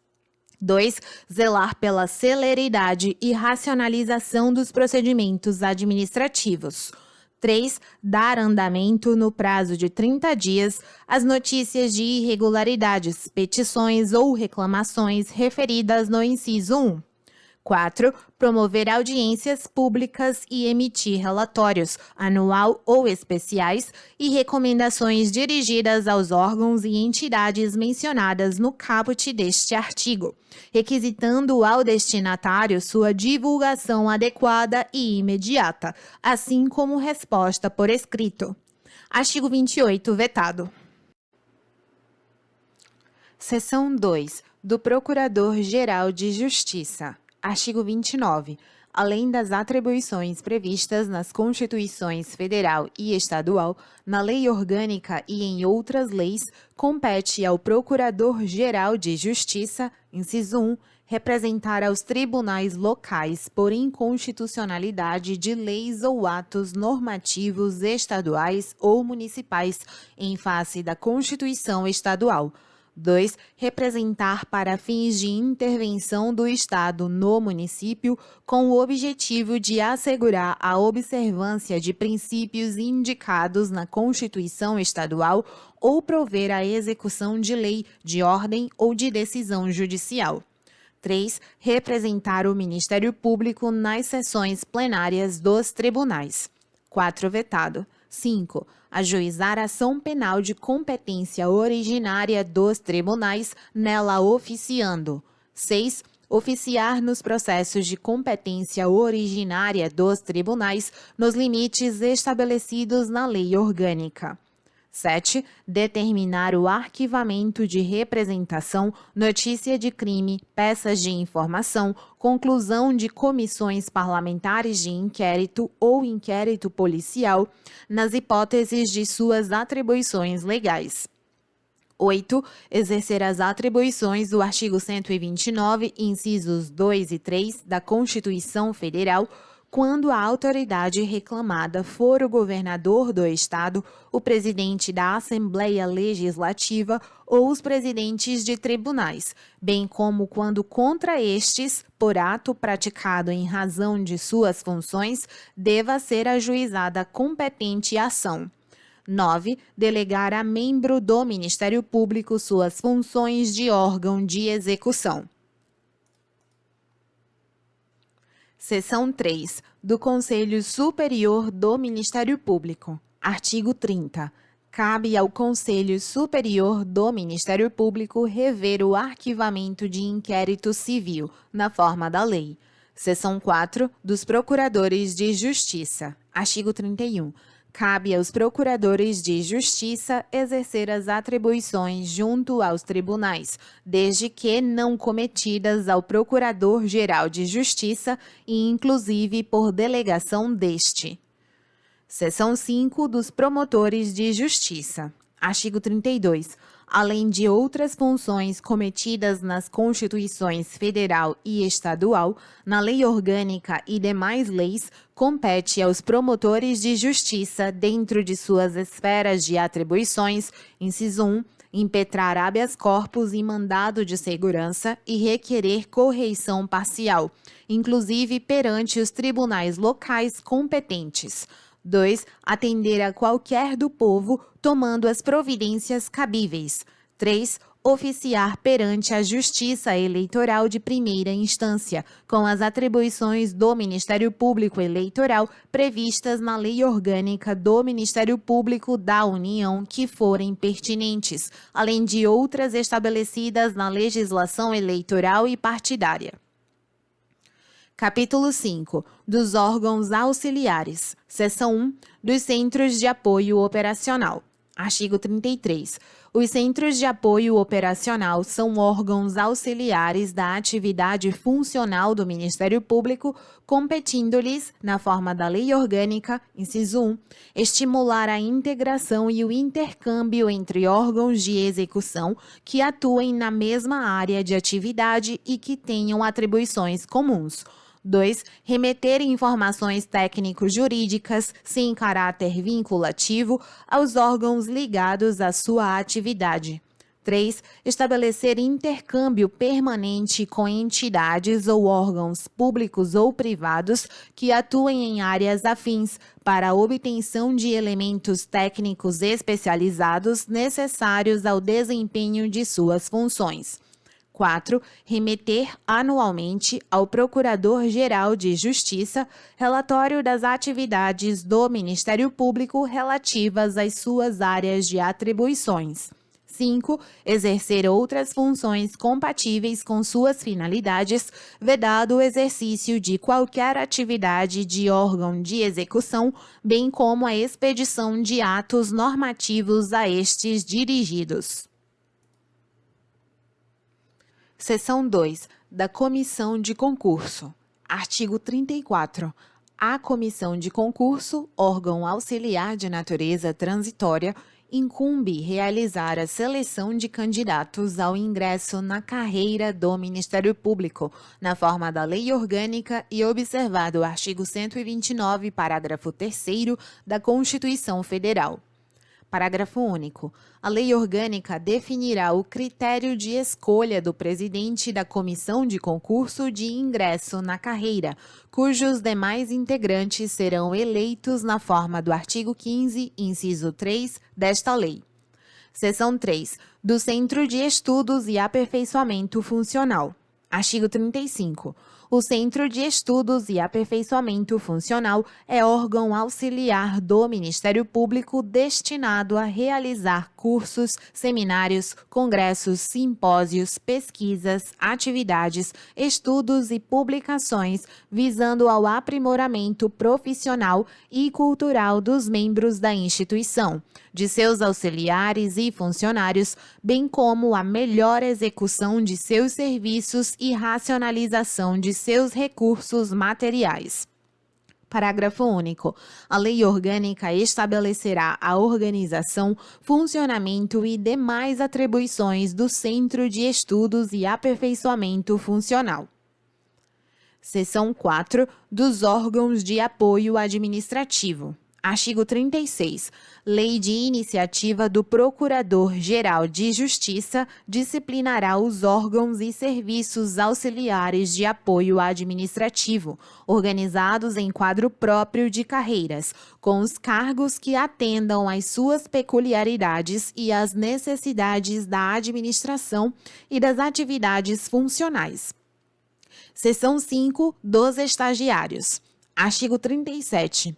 2. Zelar pela celeridade e racionalização dos procedimentos administrativos. 3. Dar andamento, no prazo de 30 dias, às notícias de irregularidades, petições ou reclamações referidas no inciso 1. 4. Promover audiências públicas e emitir relatórios, anual ou especiais, e recomendações dirigidas aos órgãos e entidades mencionadas no caput deste artigo, requisitando ao destinatário sua divulgação adequada e imediata, assim como resposta por escrito. Artigo 28, vetado. Seção 2. Do Procurador-Geral de Justiça. Artigo 29. Além das atribuições previstas nas Constituições Federal e Estadual, na Lei Orgânica e em outras leis, compete ao Procurador-Geral de Justiça, inciso 1, representar aos tribunais locais por inconstitucionalidade de leis ou atos normativos estaduais ou municipais em face da Constituição Estadual. 2. Representar para fins de intervenção do Estado no município com o objetivo de assegurar a observância de princípios indicados na Constituição Estadual ou prover a execução de lei, de ordem ou de decisão judicial. 3. Representar o Ministério Público nas sessões plenárias dos tribunais. 4. Vetado. 5. Ajuizar ação penal de competência originária dos tribunais, nela oficiando. 6. Oficiar nos processos de competência originária dos tribunais, nos limites estabelecidos na lei orgânica. 7. Determinar o arquivamento de representação, notícia de crime, peças de informação, conclusão de comissões parlamentares de inquérito ou inquérito policial, nas hipóteses de suas atribuições legais. 8. Exercer as atribuições do artigo 129, incisos 2 e 3 da Constituição Federal, quando a autoridade reclamada for o governador do Estado, o presidente da Assembleia Legislativa ou os presidentes de tribunais, bem como quando contra estes, por ato praticado em razão de suas funções, deva ser ajuizada competente ação. 9. Delegar a membro do Ministério Público suas funções de órgão de execução. Seção 3. Do Conselho Superior do Ministério Público. Artigo 30. Cabe ao Conselho Superior do Ministério Público rever o arquivamento de inquérito civil, na forma da lei. Seção 4. Dos Procuradores de Justiça. Artigo 31. Cabe aos procuradores de justiça exercer as atribuições junto aos tribunais, desde que não cometidas ao Procurador-Geral de Justiça e inclusive por delegação deste. Seção 5 dos promotores de justiça. Artigo 32. além de outras funções cometidas nas Constituições Federal e Estadual, na Lei Orgânica e demais leis, compete aos promotores de justiça, dentro de suas esferas de atribuições, inciso 1, impetrar habeas corpus e mandado de segurança e requerer correição parcial, inclusive perante os tribunais locais competentes. 2. Atender a qualquer do povo, tomando as providências cabíveis. 3. Oficiar perante a Justiça Eleitoral de primeira instância, com as atribuições do Ministério Público Eleitoral previstas na Lei Orgânica do Ministério Público da União que forem pertinentes, além de outras estabelecidas na legislação eleitoral e partidária. Capítulo 5. Dos órgãos auxiliares. Seção 1. Dos Centros de Apoio Operacional. Artigo 33. Os Centros de Apoio Operacional são órgãos auxiliares da atividade funcional do Ministério Público, competindo-lhes, na forma da Lei Orgânica, inciso 1, estimular a integração e o intercâmbio entre órgãos de execução que atuem na mesma área de atividade e que tenham atribuições comuns. 2. Remeter informações técnico-jurídicas, sem caráter vinculativo, aos órgãos ligados à sua atividade. 3. Estabelecer intercâmbio permanente com entidades ou órgãos públicos ou privados que atuem em áreas afins para a obtenção de elementos técnicos especializados necessários ao desempenho de suas funções. 4. Remeter anualmente ao Procurador-Geral de Justiça relatório das atividades do Ministério Público relativas às suas áreas de atribuições. 5. Exercer outras funções compatíveis com suas finalidades, vedado o exercício de qualquer atividade de órgão de execução, bem como a expedição de atos normativos a estes dirigidos. Seção 2. Da Comissão de Concurso. Artigo 34. A Comissão de Concurso, órgão auxiliar de natureza transitória, incumbe realizar a seleção de candidatos ao ingresso na carreira do Ministério Público, na forma da Lei Orgânica e observado o artigo 129, parágrafo 3º da Constituição Federal. Parágrafo único. A Lei Orgânica definirá o critério de escolha do presidente da Comissão de Concurso de Ingresso na Carreira, cujos demais integrantes serão eleitos na forma do artigo 15, inciso 3, desta lei. Seção 3. Do Centro de Estudos e Aperfeiçoamento Funcional. Artigo 35. O Centro de Estudos e Aperfeiçoamento Funcional é órgão auxiliar do Ministério Público destinado a realizar cursos, seminários, congressos, simpósios, pesquisas, atividades, estudos e publicações visando ao aprimoramento profissional e cultural dos membros da instituição, de seus auxiliares e funcionários, bem como a melhor execução de seus serviços e racionalização de seus recursos materiais. Parágrafo único. A Lei Orgânica estabelecerá a organização, funcionamento e demais atribuições do Centro de Estudos e Aperfeiçoamento Funcional. Seção 4. Dos órgãos de apoio administrativo. Artigo 36. Lei de iniciativa do Procurador-Geral de Justiça disciplinará os órgãos e serviços auxiliares de apoio administrativo, organizados em quadro próprio de carreiras, com os cargos que atendam às suas peculiaridades e às necessidades da administração e das atividades funcionais. Seção 5. Dos estagiários. Artigo 37.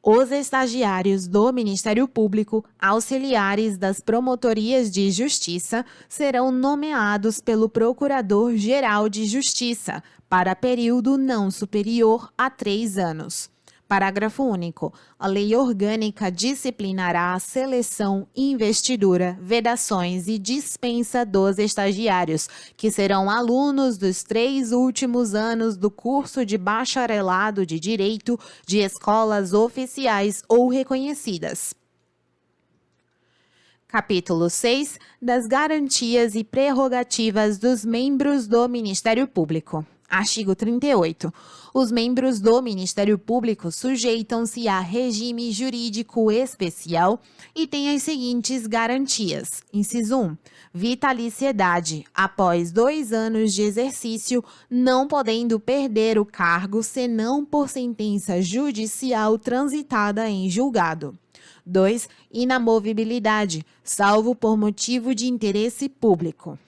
Os estagiários do Ministério Público, auxiliares das promotorias de justiça, serão nomeados pelo Procurador-Geral de Justiça para período não superior a 3 anos. Parágrafo único. A Lei Orgânica disciplinará a seleção, investidura, vedações e dispensa dos estagiários, que serão alunos dos 3 últimos anos do curso de bacharelado de Direito de escolas oficiais ou reconhecidas. Capítulo 6 das garantias e prerrogativas dos membros do Ministério Público. Artigo 38. Os membros do Ministério Público sujeitam-se a regime jurídico especial e têm as seguintes garantias. Inciso 1. Vitaliciedade, após 2 anos de exercício, não podendo perder o cargo senão por sentença judicial transitada em julgado. 2. Inamovibilidade, salvo por motivo de interesse público.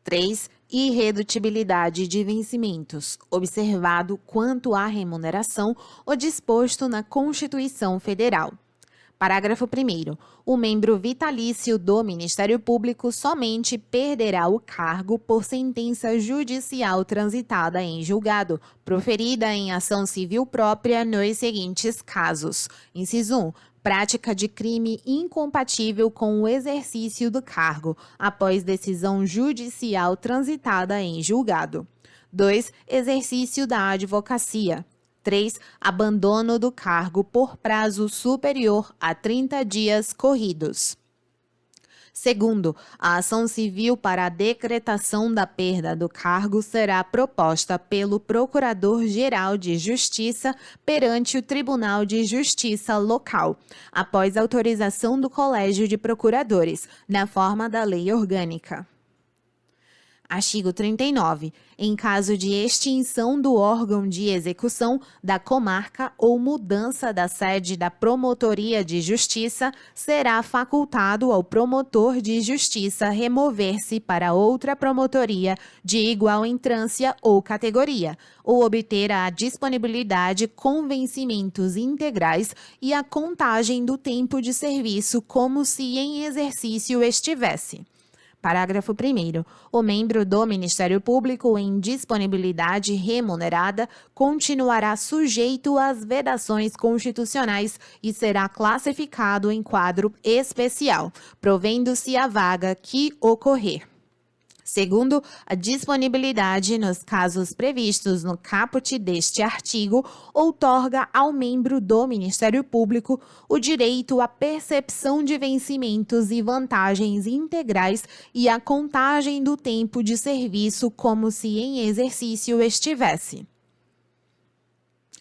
3. Irredutibilidade de vencimentos, observado quanto à remuneração o disposto na Constituição Federal. Parágrafo 1º. O membro vitalício do Ministério Público somente perderá o cargo por sentença judicial transitada em julgado, proferida em ação civil própria nos seguintes casos. Inciso 1. Prática de crime incompatível com o exercício do cargo, após decisão judicial transitada em julgado. 2. Exercício da advocacia. 3. Abandono do cargo por prazo superior a 30 dias corridos. Segundo, a ação civil para a decretação da perda do cargo será proposta pelo Procurador-Geral de Justiça perante o Tribunal de Justiça local, após autorização do Colégio de Procuradores, na forma da Lei Orgânica. Artigo 39. Em caso de extinção do órgão de execução, da comarca ou mudança da sede da Promotoria de Justiça, será facultado ao promotor de justiça remover-se para outra promotoria de igual entrância ou categoria, ou obter a disponibilidade com vencimentos integrais e a contagem do tempo de serviço como se em exercício estivesse. Parágrafo 1º. O membro do Ministério Público em disponibilidade remunerada continuará sujeito às vedações constitucionais e será classificado em quadro especial, provendo-se a vaga que ocorrer. Segundo, a disponibilidade nos casos previstos no caput deste artigo outorga ao membro do Ministério Público o direito à percepção de vencimentos e vantagens integrais e à contagem do tempo de serviço como se em exercício estivesse.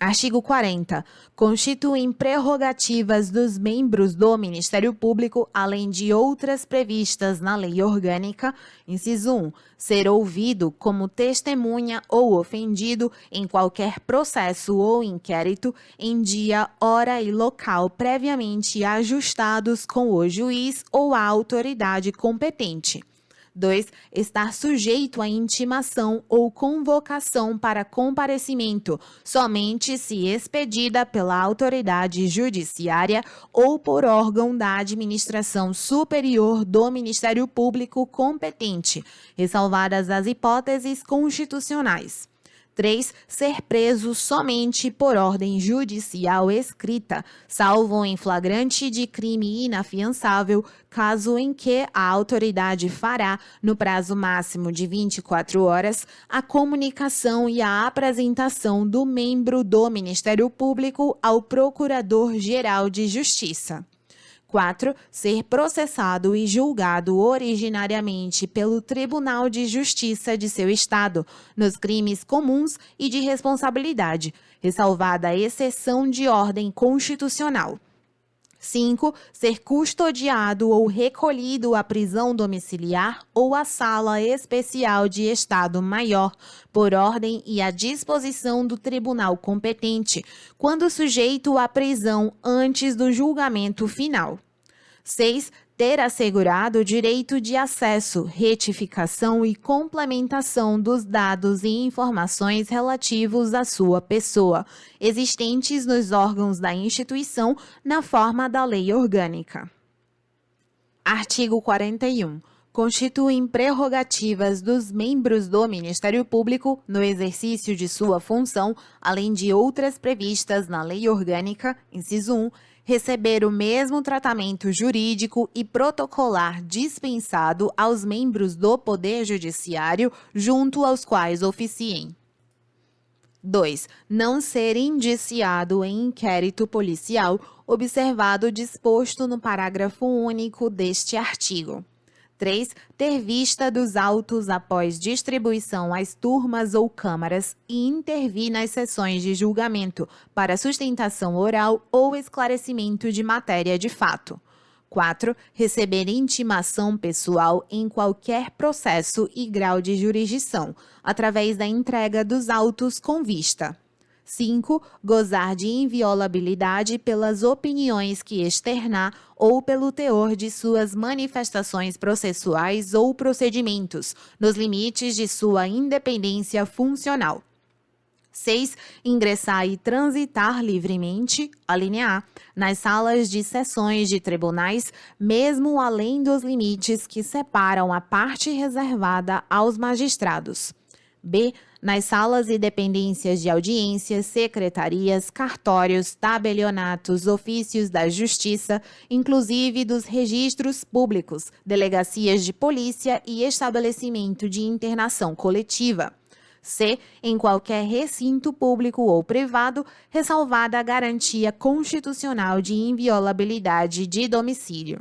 Artigo 40. Constituem prerrogativas dos membros do Ministério Público, além de outras previstas na Lei Orgânica, inciso 1, ser ouvido como testemunha ou ofendido em qualquer processo ou inquérito em dia, hora e local previamente ajustados com o juiz ou a autoridade competente. 2. Estar sujeito à intimação ou convocação para comparecimento, somente se expedida pela autoridade judiciária ou por órgão da administração superior do Ministério Público competente, ressalvadas as hipóteses constitucionais. 3. Ser preso somente por ordem judicial escrita, salvo em flagrante de crime inafiançável, caso em que a autoridade fará, no prazo máximo de 24 horas, a comunicação e a apresentação do membro do Ministério Público ao Procurador-Geral de Justiça. 4. Ser processado e julgado originariamente pelo Tribunal de Justiça de seu Estado, nos crimes comuns e de responsabilidade, ressalvada a exceção de ordem constitucional. 5. Ser custodiado ou recolhido à prisão domiciliar ou à sala especial de Estado Maior, por ordem e à disposição do tribunal competente, quando sujeito à prisão antes do julgamento final. 6. Ter assegurado o direito de acesso, retificação e complementação dos dados e informações relativos à sua pessoa, existentes nos órgãos da instituição na forma da Lei Orgânica. Artigo 41. Constituem prerrogativas dos membros do Ministério Público, no exercício de sua função, além de outras previstas na Lei Orgânica, inciso 1, receber o mesmo tratamento jurídico e protocolar dispensado aos membros do Poder Judiciário, junto aos quais oficiem. 2. Não ser indiciado em inquérito policial, observado o disposto no parágrafo único deste artigo. 3. Ter vista dos autos após distribuição às turmas ou câmaras e intervir nas sessões de julgamento para sustentação oral ou esclarecimento de matéria de fato. 4. Receber intimação pessoal em qualquer processo e grau de jurisdição, através da entrega dos autos com vista. 5. Gozar de inviolabilidade pelas opiniões que externar ou pelo teor de suas manifestações processuais ou procedimentos, nos limites de sua independência funcional. 6. Ingressar e transitar livremente, a linha A, nas salas de sessões de tribunais, mesmo além dos limites que separam a parte reservada aos magistrados. B. Nas salas e dependências de audiências, secretarias, cartórios, tabelionatos, ofícios da Justiça, inclusive dos registros públicos, delegacias de polícia e estabelecimento de internação coletiva. C. Em qualquer recinto público ou privado, ressalvada a garantia constitucional de inviolabilidade de domicílio.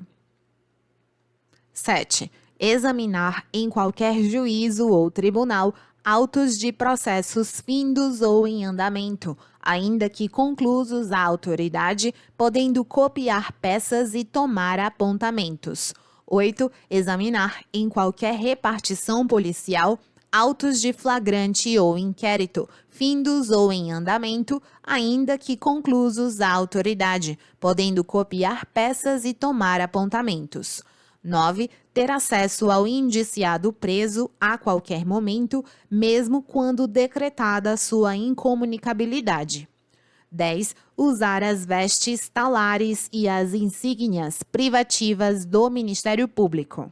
7. Examinar em qualquer juízo ou tribunal autos de processos findos ou em andamento, ainda que conclusos à autoridade, podendo copiar peças e tomar apontamentos. 8. Examinar em qualquer repartição policial autos de flagrante ou inquérito, findos ou em andamento, ainda que conclusos à autoridade, podendo copiar peças e tomar apontamentos. 9. Ter acesso ao indiciado preso a qualquer momento, mesmo quando decretada sua incomunicabilidade. 10. Usar as vestes talares e as insígnias privativas do Ministério Público.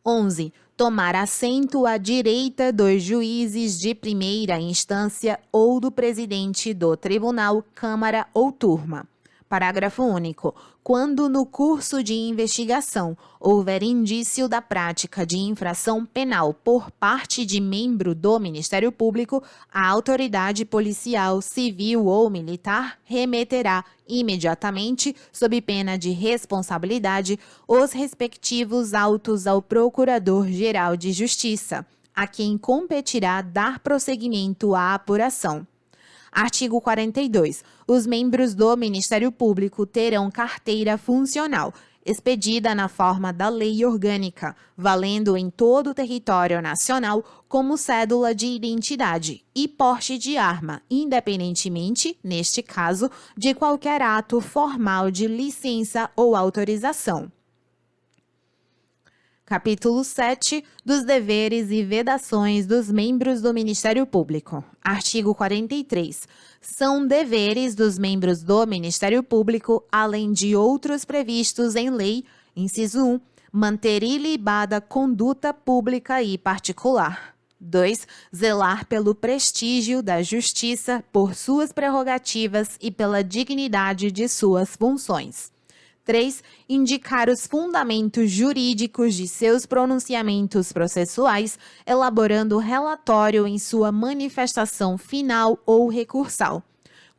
11. Tomar assento à direita dos juízes de primeira instância ou do presidente do tribunal, câmara ou turma. Parágrafo único. Quando no curso de investigação houver indício da prática de infração penal por parte de membro do Ministério Público, a autoridade policial, civil ou militar remeterá imediatamente, sob pena de responsabilidade, os respectivos autos ao Procurador-Geral de Justiça, a quem competirá dar prosseguimento à apuração. Artigo 42. Os membros do Ministério Público terão carteira funcional, expedida na forma da lei orgânica, valendo em todo o território nacional como cédula de identidade e porte de arma, independentemente, neste caso, de qualquer ato formal de licença ou autorização. Capítulo 7 dos deveres e vedações dos membros do Ministério Público. Artigo 43. São deveres dos membros do Ministério Público, além de outros previstos em lei, inciso 1, manter ilibada conduta pública e particular. 2. Zelar pelo prestígio da Justiça, por suas prerrogativas e pela dignidade de suas funções. 3. Indicar os fundamentos jurídicos de seus pronunciamentos processuais, elaborando relatório em sua manifestação final ou recursal.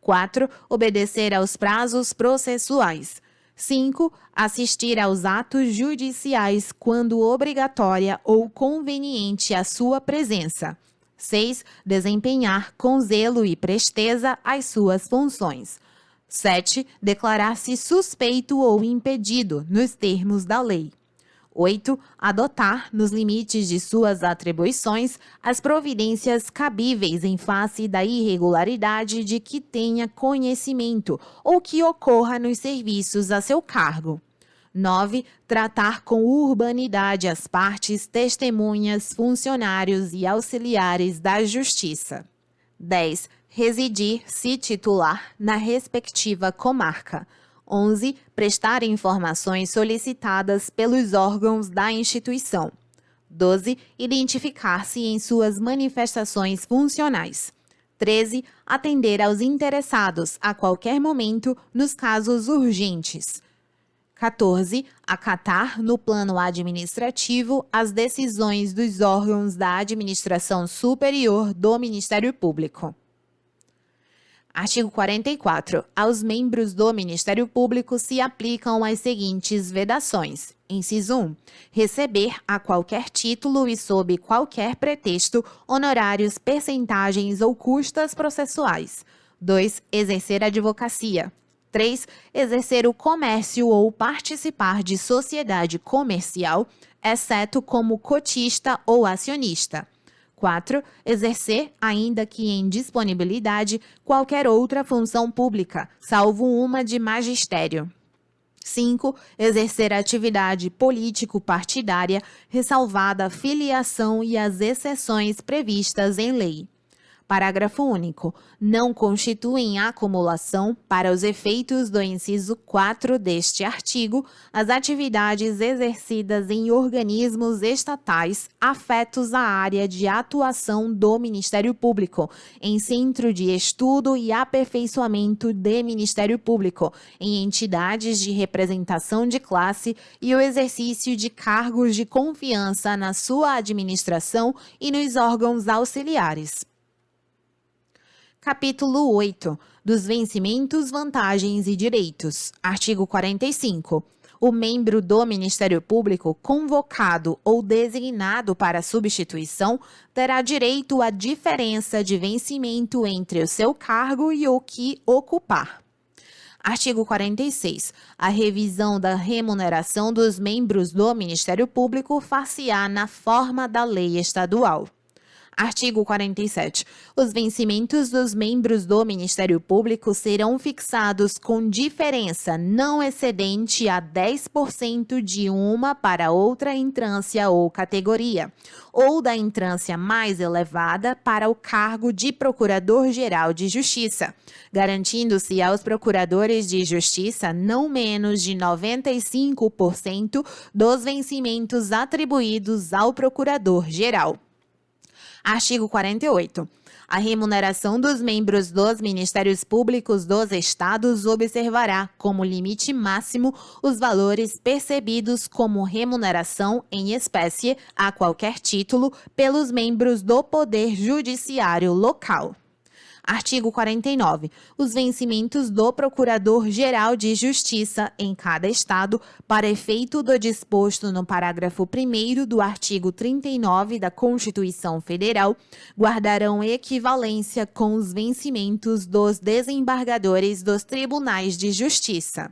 4. Obedecer aos prazos processuais. 5. Assistir aos atos judiciais quando obrigatória ou conveniente a sua presença. 6. Desempenhar com zelo e presteza as suas funções. 7. Declarar-se suspeito ou impedido, nos termos da lei. 8. Adotar, nos limites de suas atribuições, as providências cabíveis em face da irregularidade de que tenha conhecimento ou que ocorra nos serviços a seu cargo. 9. Tratar com urbanidade as partes, testemunhas, funcionários e auxiliares da Justiça. 10. Residir, se titular, na respectiva comarca. 11. Prestar informações solicitadas pelos órgãos da instituição. 12. Identificar-se em suas manifestações funcionais. 13. Atender aos interessados a qualquer momento nos casos urgentes. 14. Acatar, no plano administrativo, as decisões dos órgãos da administração superior do Ministério Público. Artigo 44. Aos membros do Ministério Público se aplicam as seguintes vedações. Inciso 1. Receber, a qualquer título e sob qualquer pretexto, honorários, percentagens ou custas processuais. 2. Exercer advocacia. 3. Exercer o comércio ou participar de sociedade comercial, exceto como cotista ou acionista. 4. Exercer, ainda que em disponibilidade, qualquer outra função pública, salvo uma de magistério. 5. Exercer atividade político-partidária, ressalvada a filiação e as exceções previstas em lei. Parágrafo único. Não constituem acumulação, para os efeitos do inciso 4 deste artigo, as atividades exercidas em organismos estatais afetos à área de atuação do Ministério Público, em centro de estudo e aperfeiçoamento de Ministério Público, em entidades de representação de classe e o exercício de cargos de confiança na sua administração e nos órgãos auxiliares. Capítulo 8. Dos vencimentos, vantagens e direitos. Artigo 45. O membro do Ministério Público convocado ou designado para substituição terá direito à diferença de vencimento entre o seu cargo e o que ocupar. Artigo 46. A revisão da remuneração dos membros do Ministério Público far-se-á na forma da lei estadual. Artigo 47. Os vencimentos dos membros do Ministério Público serão fixados com diferença não excedente a 10% de uma para outra entrância ou categoria, ou da entrância mais elevada para o cargo de Procurador-Geral de Justiça, garantindo-se aos procuradores de justiça não menos de 95% dos vencimentos atribuídos ao Procurador-Geral. Artigo 48. A remuneração dos membros dos Ministérios Públicos dos Estados observará, como limite máximo, os valores percebidos como remuneração em espécie, a qualquer título, pelos membros do Poder Judiciário local. Artigo 49. Os vencimentos do Procurador-Geral de Justiça em cada Estado, para efeito do disposto no parágrafo 1º do artigo 39 da Constituição Federal, guardarão equivalência com os vencimentos dos desembargadores dos Tribunais de Justiça.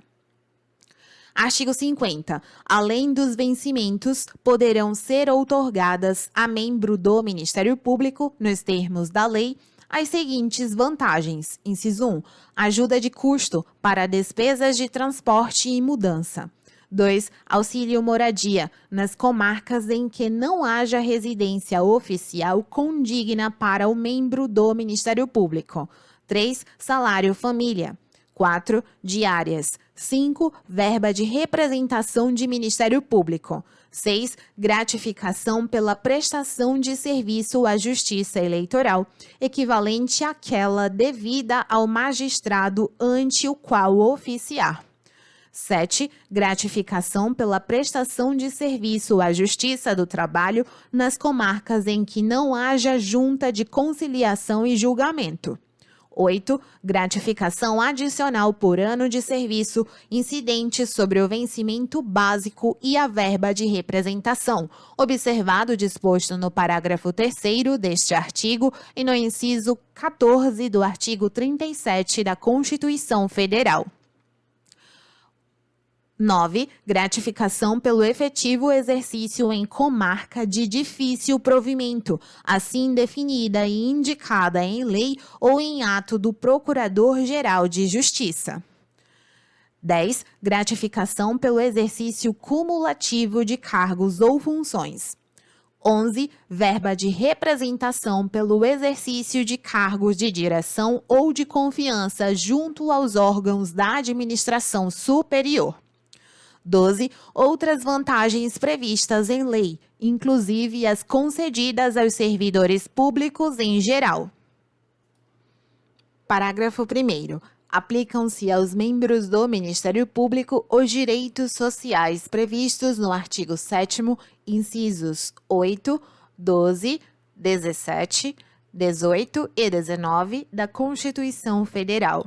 Artigo 50. Além dos vencimentos, poderão ser outorgadas a membro do Ministério Público, nos termos da lei, as seguintes vantagens. Inciso 1. Ajuda de custo para despesas de transporte e mudança. 2. Auxílio moradia nas comarcas em que não haja residência oficial condigna para o membro do Ministério Público. 3. Salário família. 4. Diárias. 5. Verba de representação de Ministério Público. 6. Gratificação pela prestação de serviço à Justiça Eleitoral, equivalente àquela devida ao magistrado ante o qual oficiar. 7. Gratificação pela prestação de serviço à Justiça do Trabalho nas comarcas em que não haja junta de conciliação e julgamento. 8. Gratificação adicional por ano de serviço incidente sobre o vencimento básico e a verba de representação, observado o disposto no parágrafo 3º deste artigo e no inciso 14 do artigo 37 da Constituição Federal. 9. Gratificação pelo efetivo exercício em comarca de difícil provimento, assim definida e indicada em lei ou em ato do Procurador-Geral de Justiça. 10. Gratificação pelo exercício cumulativo de cargos ou funções. 11. Verba de representação pelo exercício de cargos de direção ou de confiança junto aos órgãos da administração superior. 12. Outras vantagens previstas em lei, inclusive as concedidas aos servidores públicos em geral. Parágrafo 1º. aplicam-se aos membros do Ministério Público os direitos sociais previstos no artigo 7º, incisos 8, 12, 17, 18 e 19 da Constituição Federal.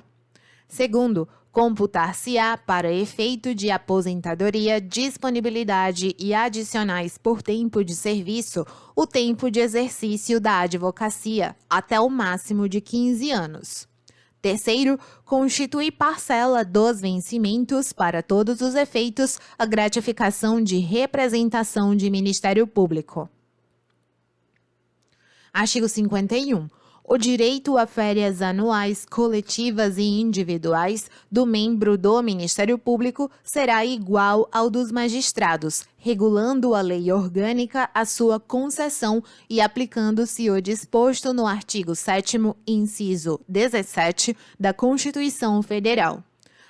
Segundo, computar-se-á para efeito de aposentadoria, disponibilidade e adicionais por tempo de serviço o tempo de exercício da advocacia, até o máximo de 15 anos. Terceiro, constitui parcela dos vencimentos para todos os efeitos a gratificação de representação de Ministério Público. Artigo 51. O direito a férias anuais, coletivas e individuais do membro do Ministério Público será igual ao dos magistrados, regulando a lei orgânica a sua concessão e aplicando-se o disposto no artigo 7º, inciso 17 da Constituição Federal.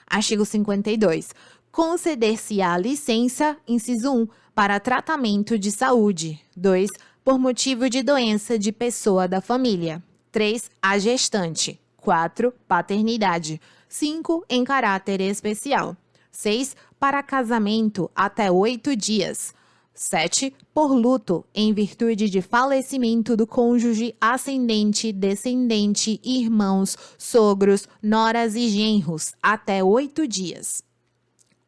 Artigo 52. Conceder-se-á licença, inciso 1, para tratamento de saúde. 2. Por motivo de doença de pessoa da família. 3. A gestante. 4. Paternidade. 5. Em caráter especial. 6. Para casamento até 8 dias. 7. Por luto, em virtude de falecimento do cônjuge, ascendente, descendente, irmãos, sogros, noras e genros, até 8 dias.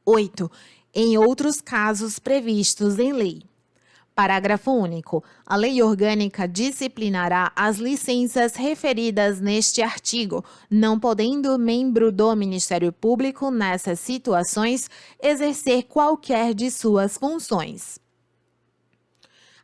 8. Em outros casos previstos em lei. Parágrafo único. A lei orgânica disciplinará as licenças referidas neste artigo, não podendo membro do Ministério Público, nessas situações, exercer qualquer de suas funções.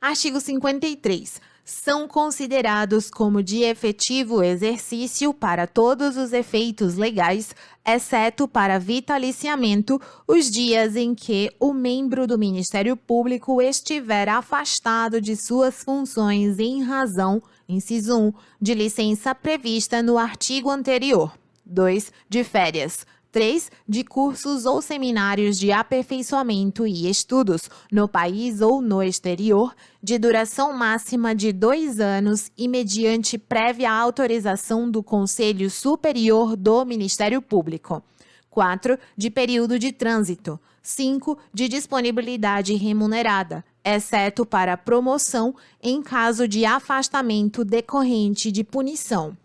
Artigo 53. São considerados como de efetivo exercício para todos os efeitos legais, exceto para vitaliciamento, os dias em que o membro do Ministério Público estiver afastado de suas funções em razão, inciso 1, de licença prevista no artigo anterior. 2. De férias. 3. De cursos ou seminários de aperfeiçoamento e estudos, no país ou no exterior, de duração máxima de 2 anos e mediante prévia autorização do Conselho Superior do Ministério Público. 4. De período de trânsito. 5. De disponibilidade remunerada, exceto para promoção em caso de afastamento decorrente de punição.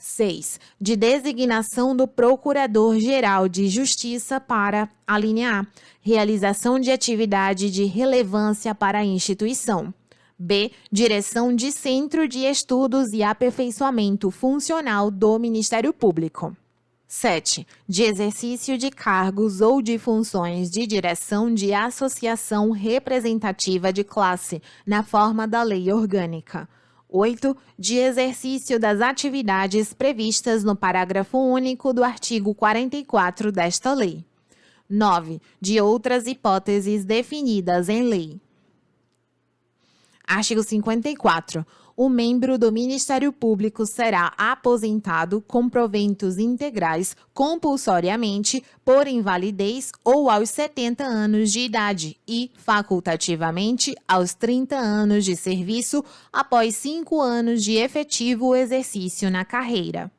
6. De designação do Procurador-Geral de Justiça para, alínea A, realização de atividade de relevância para a instituição. B. Direção de Centro de Estudos e Aperfeiçoamento Funcional do Ministério Público. 7. De exercício de cargos ou de funções de direção de associação representativa de classe, na forma da lei orgânica. 8. De exercício das atividades previstas no parágrafo único do artigo 44 desta lei. 9. De outras hipóteses definidas em lei. Artigo 54. O membro do Ministério Público será aposentado com proventos integrais compulsoriamente por invalidez ou aos 70 anos de idade e, facultativamente, aos 30 anos de serviço após 5 anos de efetivo exercício na carreira.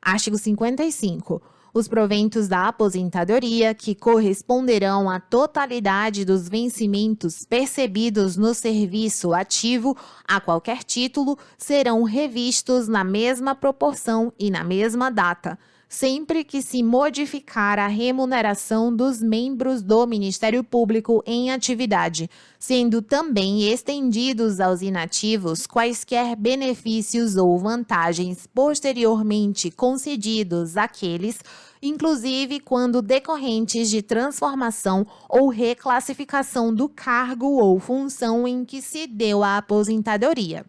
Artigo 55. Os proventos da aposentadoria, que corresponderão à totalidade dos vencimentos percebidos no serviço ativo a qualquer título, serão revistos na mesma proporção e na mesma data, sempre que se modificar a remuneração dos membros do Ministério Público em atividade, sendo também estendidos aos inativos quaisquer benefícios ou vantagens posteriormente concedidos àqueles, inclusive quando decorrentes de transformação ou reclassificação do cargo ou função em que se deu a aposentadoria.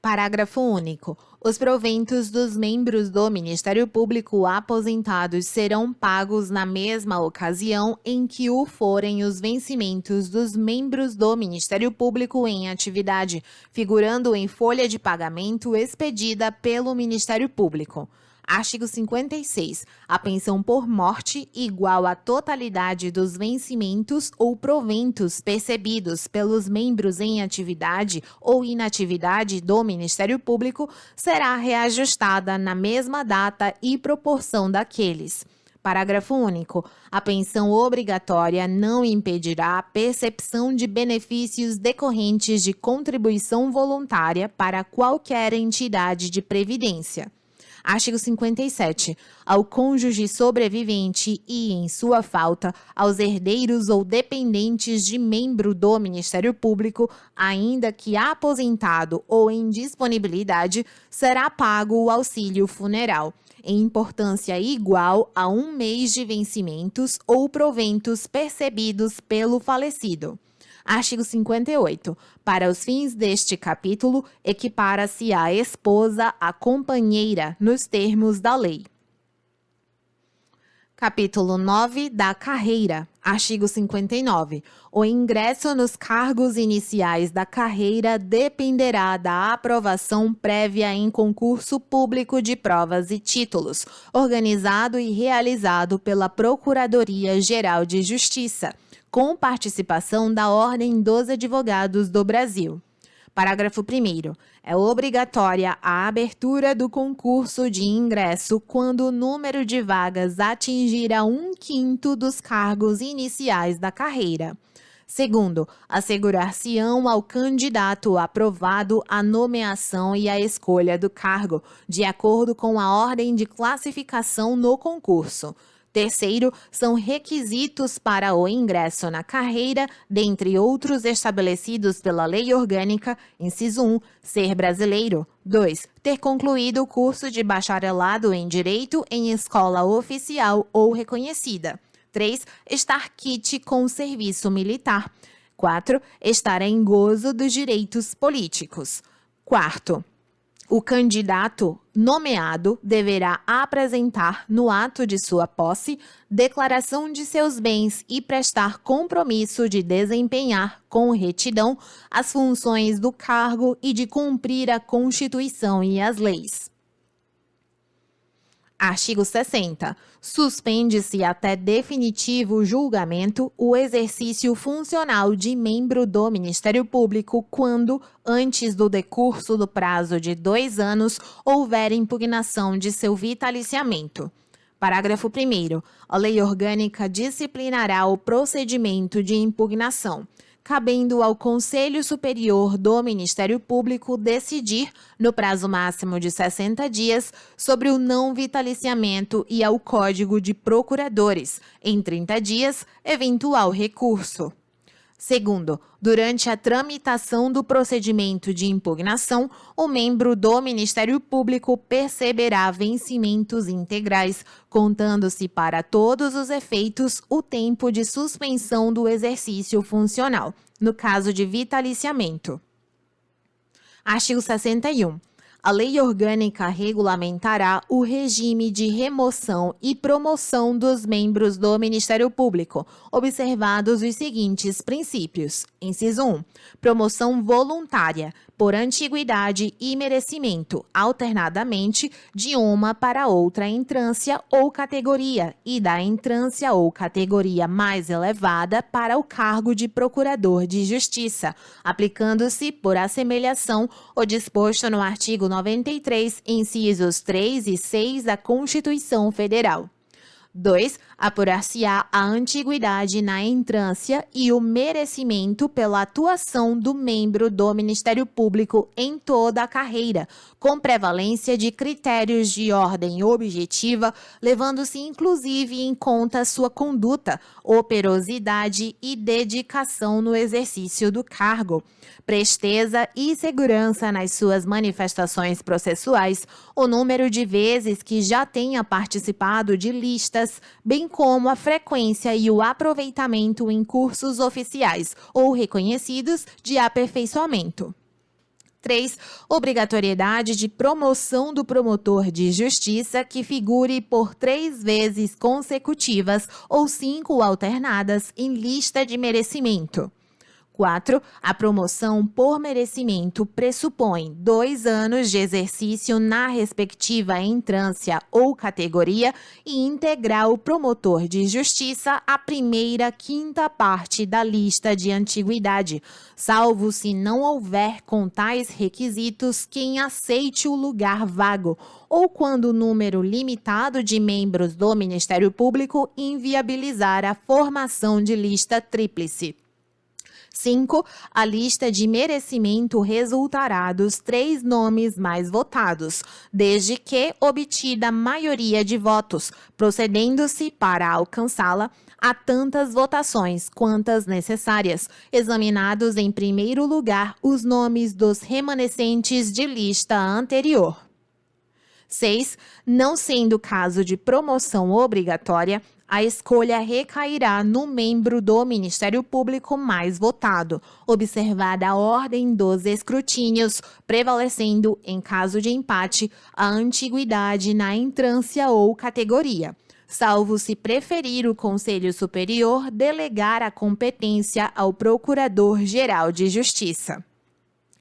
Parágrafo único. Os proventos dos membros do Ministério Público aposentados serão pagos na mesma ocasião em que o forem os vencimentos dos membros do Ministério Público em atividade, figurando em folha de pagamento expedida pelo Ministério Público. Artigo 56. A pensão por morte igual à totalidade dos vencimentos ou proventos percebidos pelos membros em atividade ou inatividade do Ministério Público será reajustada na mesma data e proporção daqueles. Parágrafo único. A pensão obrigatória não impedirá a percepção de benefícios decorrentes de contribuição voluntária para qualquer entidade de previdência. Artigo 57. Ao cônjuge sobrevivente e, em sua falta, aos herdeiros ou dependentes de membro do Ministério Público, ainda que aposentado ou em disponibilidade, será pago o auxílio funeral, em importância igual a 1 mês de vencimentos ou proventos percebidos pelo falecido. Artigo 58. Para os fins deste capítulo, equipara-se a esposa à companheira nos termos da lei. Capítulo 9 da carreira. Artigo 59. O ingresso nos cargos iniciais da carreira dependerá da aprovação prévia em concurso público de provas e títulos, organizado e realizado pela Procuradoria-Geral de Justiça, com participação da Ordem dos Advogados do Brasil. Parágrafo 1º. É obrigatória a abertura do concurso de ingresso quando o número de vagas atingir a 1/5 dos cargos iniciais da carreira. Segundo, assegurar-se-ão ao candidato aprovado a nomeação e a escolha do cargo, de acordo com a ordem de classificação no concurso. Terceiro, são requisitos para o ingresso na carreira, dentre outros estabelecidos pela Lei Orgânica, inciso 1, ser brasileiro. 2, ter concluído o curso de bacharelado em Direito em escola oficial ou reconhecida. 3, estar quite com o serviço militar. 4, estar em gozo dos direitos políticos. Quarto, o candidato nomeado deverá apresentar, no ato de sua posse, declaração de seus bens e prestar compromisso de desempenhar, com retidão, as funções do cargo e de cumprir a Constituição e as leis. Artigo 60. Suspende-se até definitivo julgamento o exercício funcional de membro do Ministério Público quando, antes do decurso do prazo de 2 anos, houver impugnação de seu vitaliciamento. Parágrafo 1º. A Lei Orgânica disciplinará o procedimento de impugnação, cabendo ao Conselho Superior do Ministério Público decidir, no prazo máximo de 60 dias, sobre o não vitaliciamento e ao Código de Procuradores, em 30 dias, eventual recurso. Segundo, durante a tramitação do procedimento de impugnação, o membro do Ministério Público perceberá vencimentos integrais, contando-se para todos os efeitos o tempo de suspensão do exercício funcional, no caso de vitaliciamento. Artigo 61. A Lei Orgânica regulamentará o regime de remoção e promoção dos membros do Ministério Público, observados os seguintes princípios. Inciso 1. Promoção voluntária, por antiguidade e merecimento, alternadamente, de uma para outra entrância ou categoria, e da entrância ou categoria mais elevada para o cargo de Procurador de Justiça, aplicando-se, por assemelhação, o disposto no artigo 93, incisos 3 e 6 da Constituição Federal. 2. Apurar-se-á a antiguidade na entrância e o merecimento pela atuação do membro do Ministério Público em toda a carreira, com prevalência de critérios de ordem objetiva, levando-se inclusive em conta sua conduta, operosidade e dedicação no exercício do cargo, presteza e segurança nas suas manifestações processuais, o número de vezes que já tenha participado de listas, bem como a frequência e o aproveitamento em cursos oficiais ou reconhecidos de aperfeiçoamento. 3. Obrigatoriedade de promoção do promotor de justiça que figure por 3 vezes consecutivas ou 5 alternadas em lista de merecimento. 4. A promoção por merecimento pressupõe 2 anos de exercício na respectiva entrância ou categoria e integrar o promotor de justiça à primeira quinta parte da lista de antiguidade, salvo se não houver com tais requisitos quem aceite o lugar vago ou quando o número limitado de membros do Ministério Público inviabilizar a formação de lista tríplice. 5. A lista de merecimento resultará dos 3 nomes mais votados, desde que obtida maioria de votos, procedendo-se para alcançá-la a tantas votações quantas necessárias, examinados em primeiro lugar os nomes dos remanescentes de lista anterior. 6. Não sendo caso de promoção obrigatória, a escolha recairá no membro do Ministério Público mais votado, observada a ordem dos escrutínios, prevalecendo, em caso de empate, a antiguidade na entrância ou categoria, salvo se preferir o Conselho Superior delegar a competência ao Procurador-Geral de Justiça.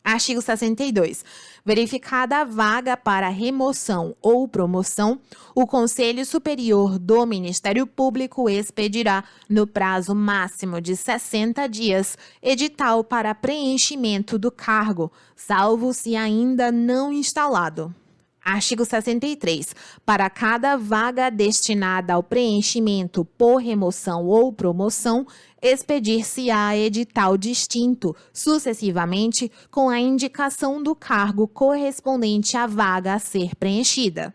Artigo 62. Verificada a vaga para remoção ou promoção, o Conselho Superior do Ministério Público expedirá, no prazo máximo de 60 dias, edital para preenchimento do cargo, salvo se ainda não instalado. Artigo 63. Para cada vaga destinada ao preenchimento por remoção ou promoção, expedir-se-á edital distinto, sucessivamente, com a indicação do cargo correspondente à vaga a ser preenchida.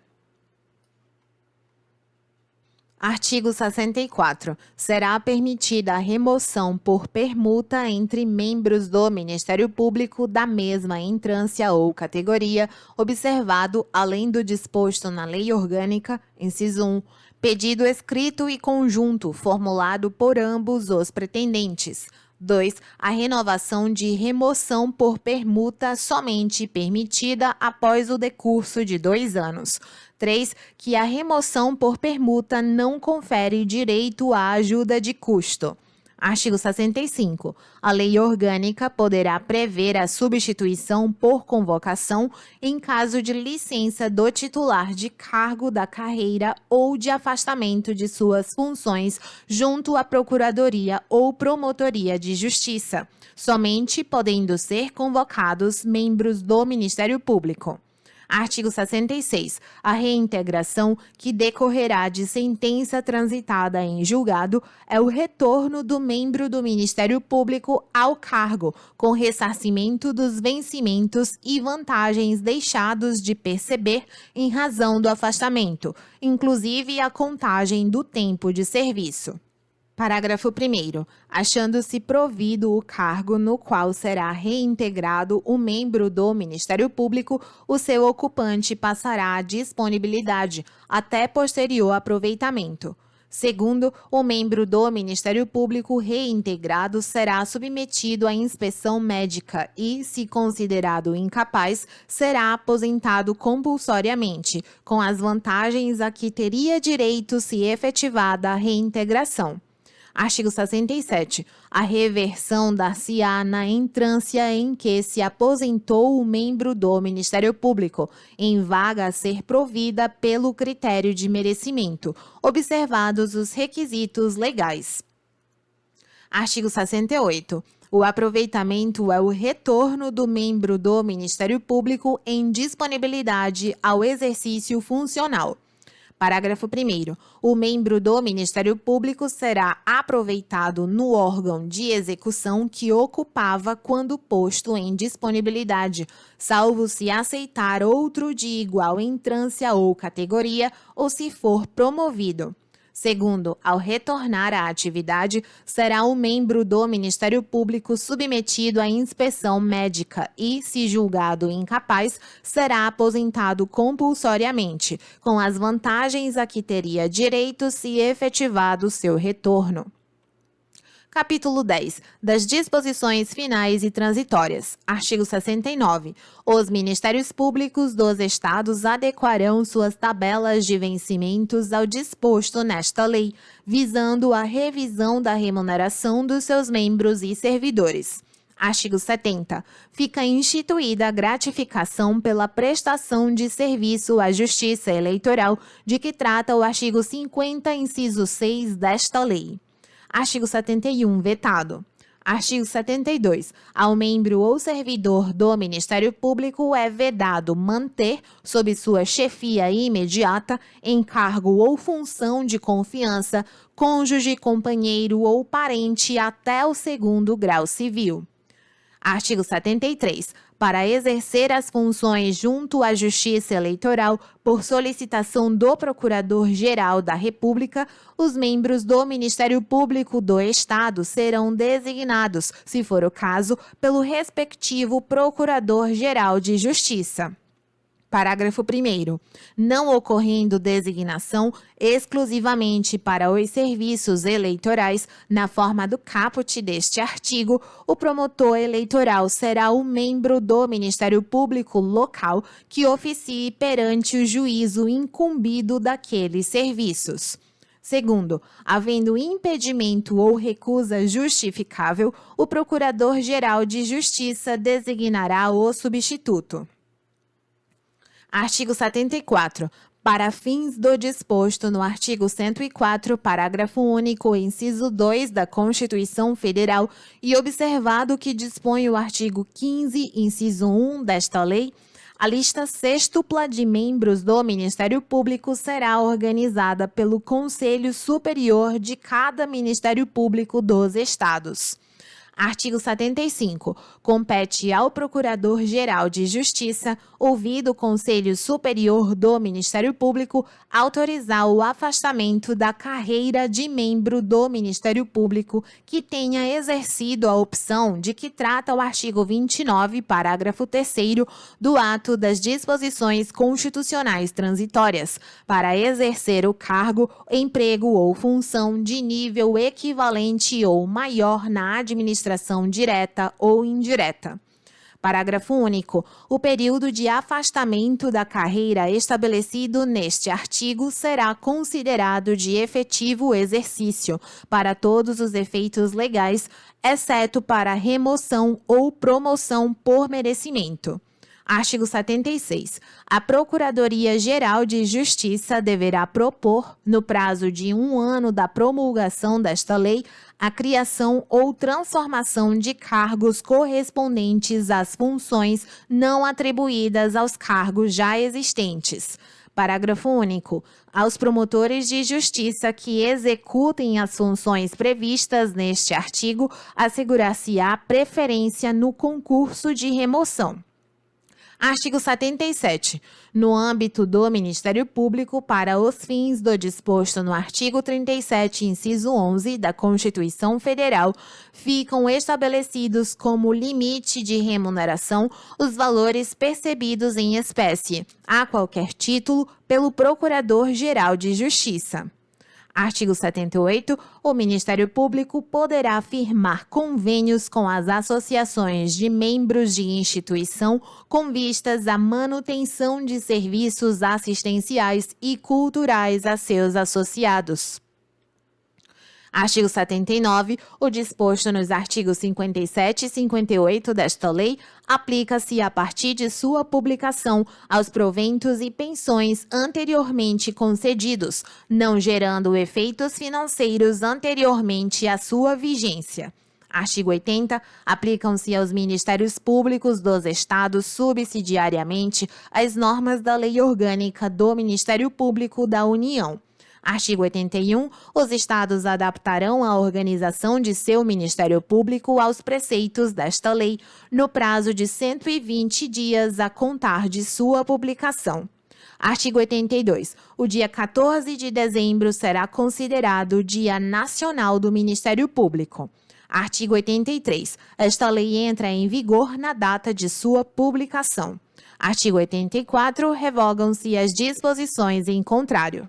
Artigo 64. Será permitida a remoção por permuta entre membros do Ministério Público da mesma entrância ou categoria, observado, além do disposto na Lei Orgânica, inciso 1, pedido escrito e conjunto formulado por ambos os pretendentes. 2. A renovação de remoção por permuta somente permitida após o decurso de 2 anos. 3. Que a remoção por permuta não confere direito à ajuda de custo. Artigo 65. A lei orgânica poderá prever a substituição por convocação em caso de licença do titular de cargo da carreira ou de afastamento de suas funções junto à Procuradoria ou Promotoria de Justiça, somente podendo ser convocados membros do Ministério Público. Artigo 66. A reintegração, que decorrerá de sentença transitada em julgado, é o retorno do membro do Ministério Público ao cargo, com ressarcimento dos vencimentos e vantagens deixados de perceber em razão do afastamento, inclusive a contagem do tempo de serviço. Parágrafo 1º. Achando-se provido o cargo no qual será reintegrado o membro do Ministério Público, o seu ocupante passará à disponibilidade até posterior aproveitamento. Segundo, o membro do Ministério Público reintegrado será submetido à inspeção médica e, se considerado incapaz, será aposentado compulsoriamente, com as vantagens a que teria direito se efetivada a reintegração. Artigo 67. A reversão dar-se-á na entrância em que se aposentou o membro do Ministério Público, em vaga a ser provida pelo critério de merecimento, observados os requisitos legais. Artigo 68. O aproveitamento é o retorno do membro do Ministério Público em disponibilidade ao exercício funcional. Parágrafo 1º. O membro do Ministério Público será aproveitado no órgão de execução que ocupava quando posto em disponibilidade, salvo se aceitar outro de igual entrância ou categoria ou se for promovido. Segundo, ao retornar à atividade, será o membro do Ministério Público submetido à inspeção médica e, se julgado incapaz, será aposentado compulsoriamente, com as vantagens a que teria direito se efetivado seu retorno. Capítulo 10. Das disposições finais e transitórias. Artigo 69. Os Ministérios Públicos dos Estados adequarão suas tabelas de vencimentos ao disposto nesta lei, visando a revisão da remuneração dos seus membros e servidores. Artigo 70. Fica instituída a gratificação pela prestação de serviço à Justiça Eleitoral, de que trata o artigo 50, inciso 6 desta lei. Artigo 71. Vetado. Artigo 72. Ao membro ou servidor do Ministério Público é vedado manter, sob sua chefia imediata, encargo ou função de confiança, cônjuge, companheiro ou parente até o segundo grau civil. Artigo 73. Para exercer as funções junto à Justiça Eleitoral, por solicitação do Procurador-Geral da República, os membros do Ministério Público do Estado serão designados, se for o caso, pelo respectivo Procurador-Geral de Justiça. Parágrafo 1º. Não ocorrendo designação exclusivamente para os serviços eleitorais, na forma do caput deste artigo, o promotor eleitoral será o membro do Ministério Público local que oficie perante o juízo incumbido daqueles serviços. Segundo, havendo impedimento ou recusa justificável, o Procurador-Geral de Justiça designará o substituto. Artigo 74. Para fins do disposto no artigo 104, parágrafo único, inciso 2 da Constituição Federal e observado o que dispõe o artigo 15, inciso 1 desta lei, a lista sextupla de membros do Ministério Público será organizada pelo Conselho Superior de cada Ministério Público dos Estados. Artigo 75. Compete ao Procurador-Geral de Justiça, ouvido o Conselho Superior do Ministério Público, autorizar o afastamento da carreira de membro do Ministério Público que tenha exercido a opção de que trata o artigo 29, parágrafo 3º do ato das disposições constitucionais transitórias, para exercer o cargo, emprego ou função de nível equivalente ou maior na administração direta ou indireta. Parágrafo único. O período de afastamento da carreira estabelecido neste artigo será considerado de efetivo exercício para todos os efeitos legais, exceto para remoção ou promoção por merecimento. Artigo 76. A Procuradoria-Geral de Justiça deverá propor, no prazo de 1 ano da promulgação desta lei, a criação ou transformação de cargos correspondentes às funções não atribuídas aos cargos já existentes. Parágrafo único. Aos promotores de justiça que executem as funções previstas neste artigo, assegurar-se-á preferência no concurso de remoção. Artigo 77. No âmbito do Ministério Público, para os fins do disposto no artigo 37, inciso 11 da Constituição Federal, ficam estabelecidos como limite de remuneração os valores percebidos em espécie, a qualquer título, pelo Procurador-Geral de Justiça. Artigo 78. O Ministério Público poderá firmar convênios com as associações de membros de instituição com vistas à manutenção de serviços assistenciais e culturais a seus associados. Artigo 79. O disposto nos artigos 57 e 58 desta lei aplica-se a partir de sua publicação aos proventos e pensões anteriormente concedidos, não gerando efeitos financeiros anteriormente à sua vigência. Artigo 80. Aplicam-se aos Ministérios Públicos dos Estados subsidiariamente as normas da Lei Orgânica do Ministério Público da União. Artigo 81. Os Estados adaptarão a organização de seu Ministério Público aos preceitos desta lei, no prazo de 120 dias a contar de sua publicação. Artigo 82. O dia 14 de dezembro será considerado Dia Nacional do Ministério Público. Artigo 83. Esta lei entra em vigor na data de sua publicação. Artigo 84. Revogam-se as disposições em contrário.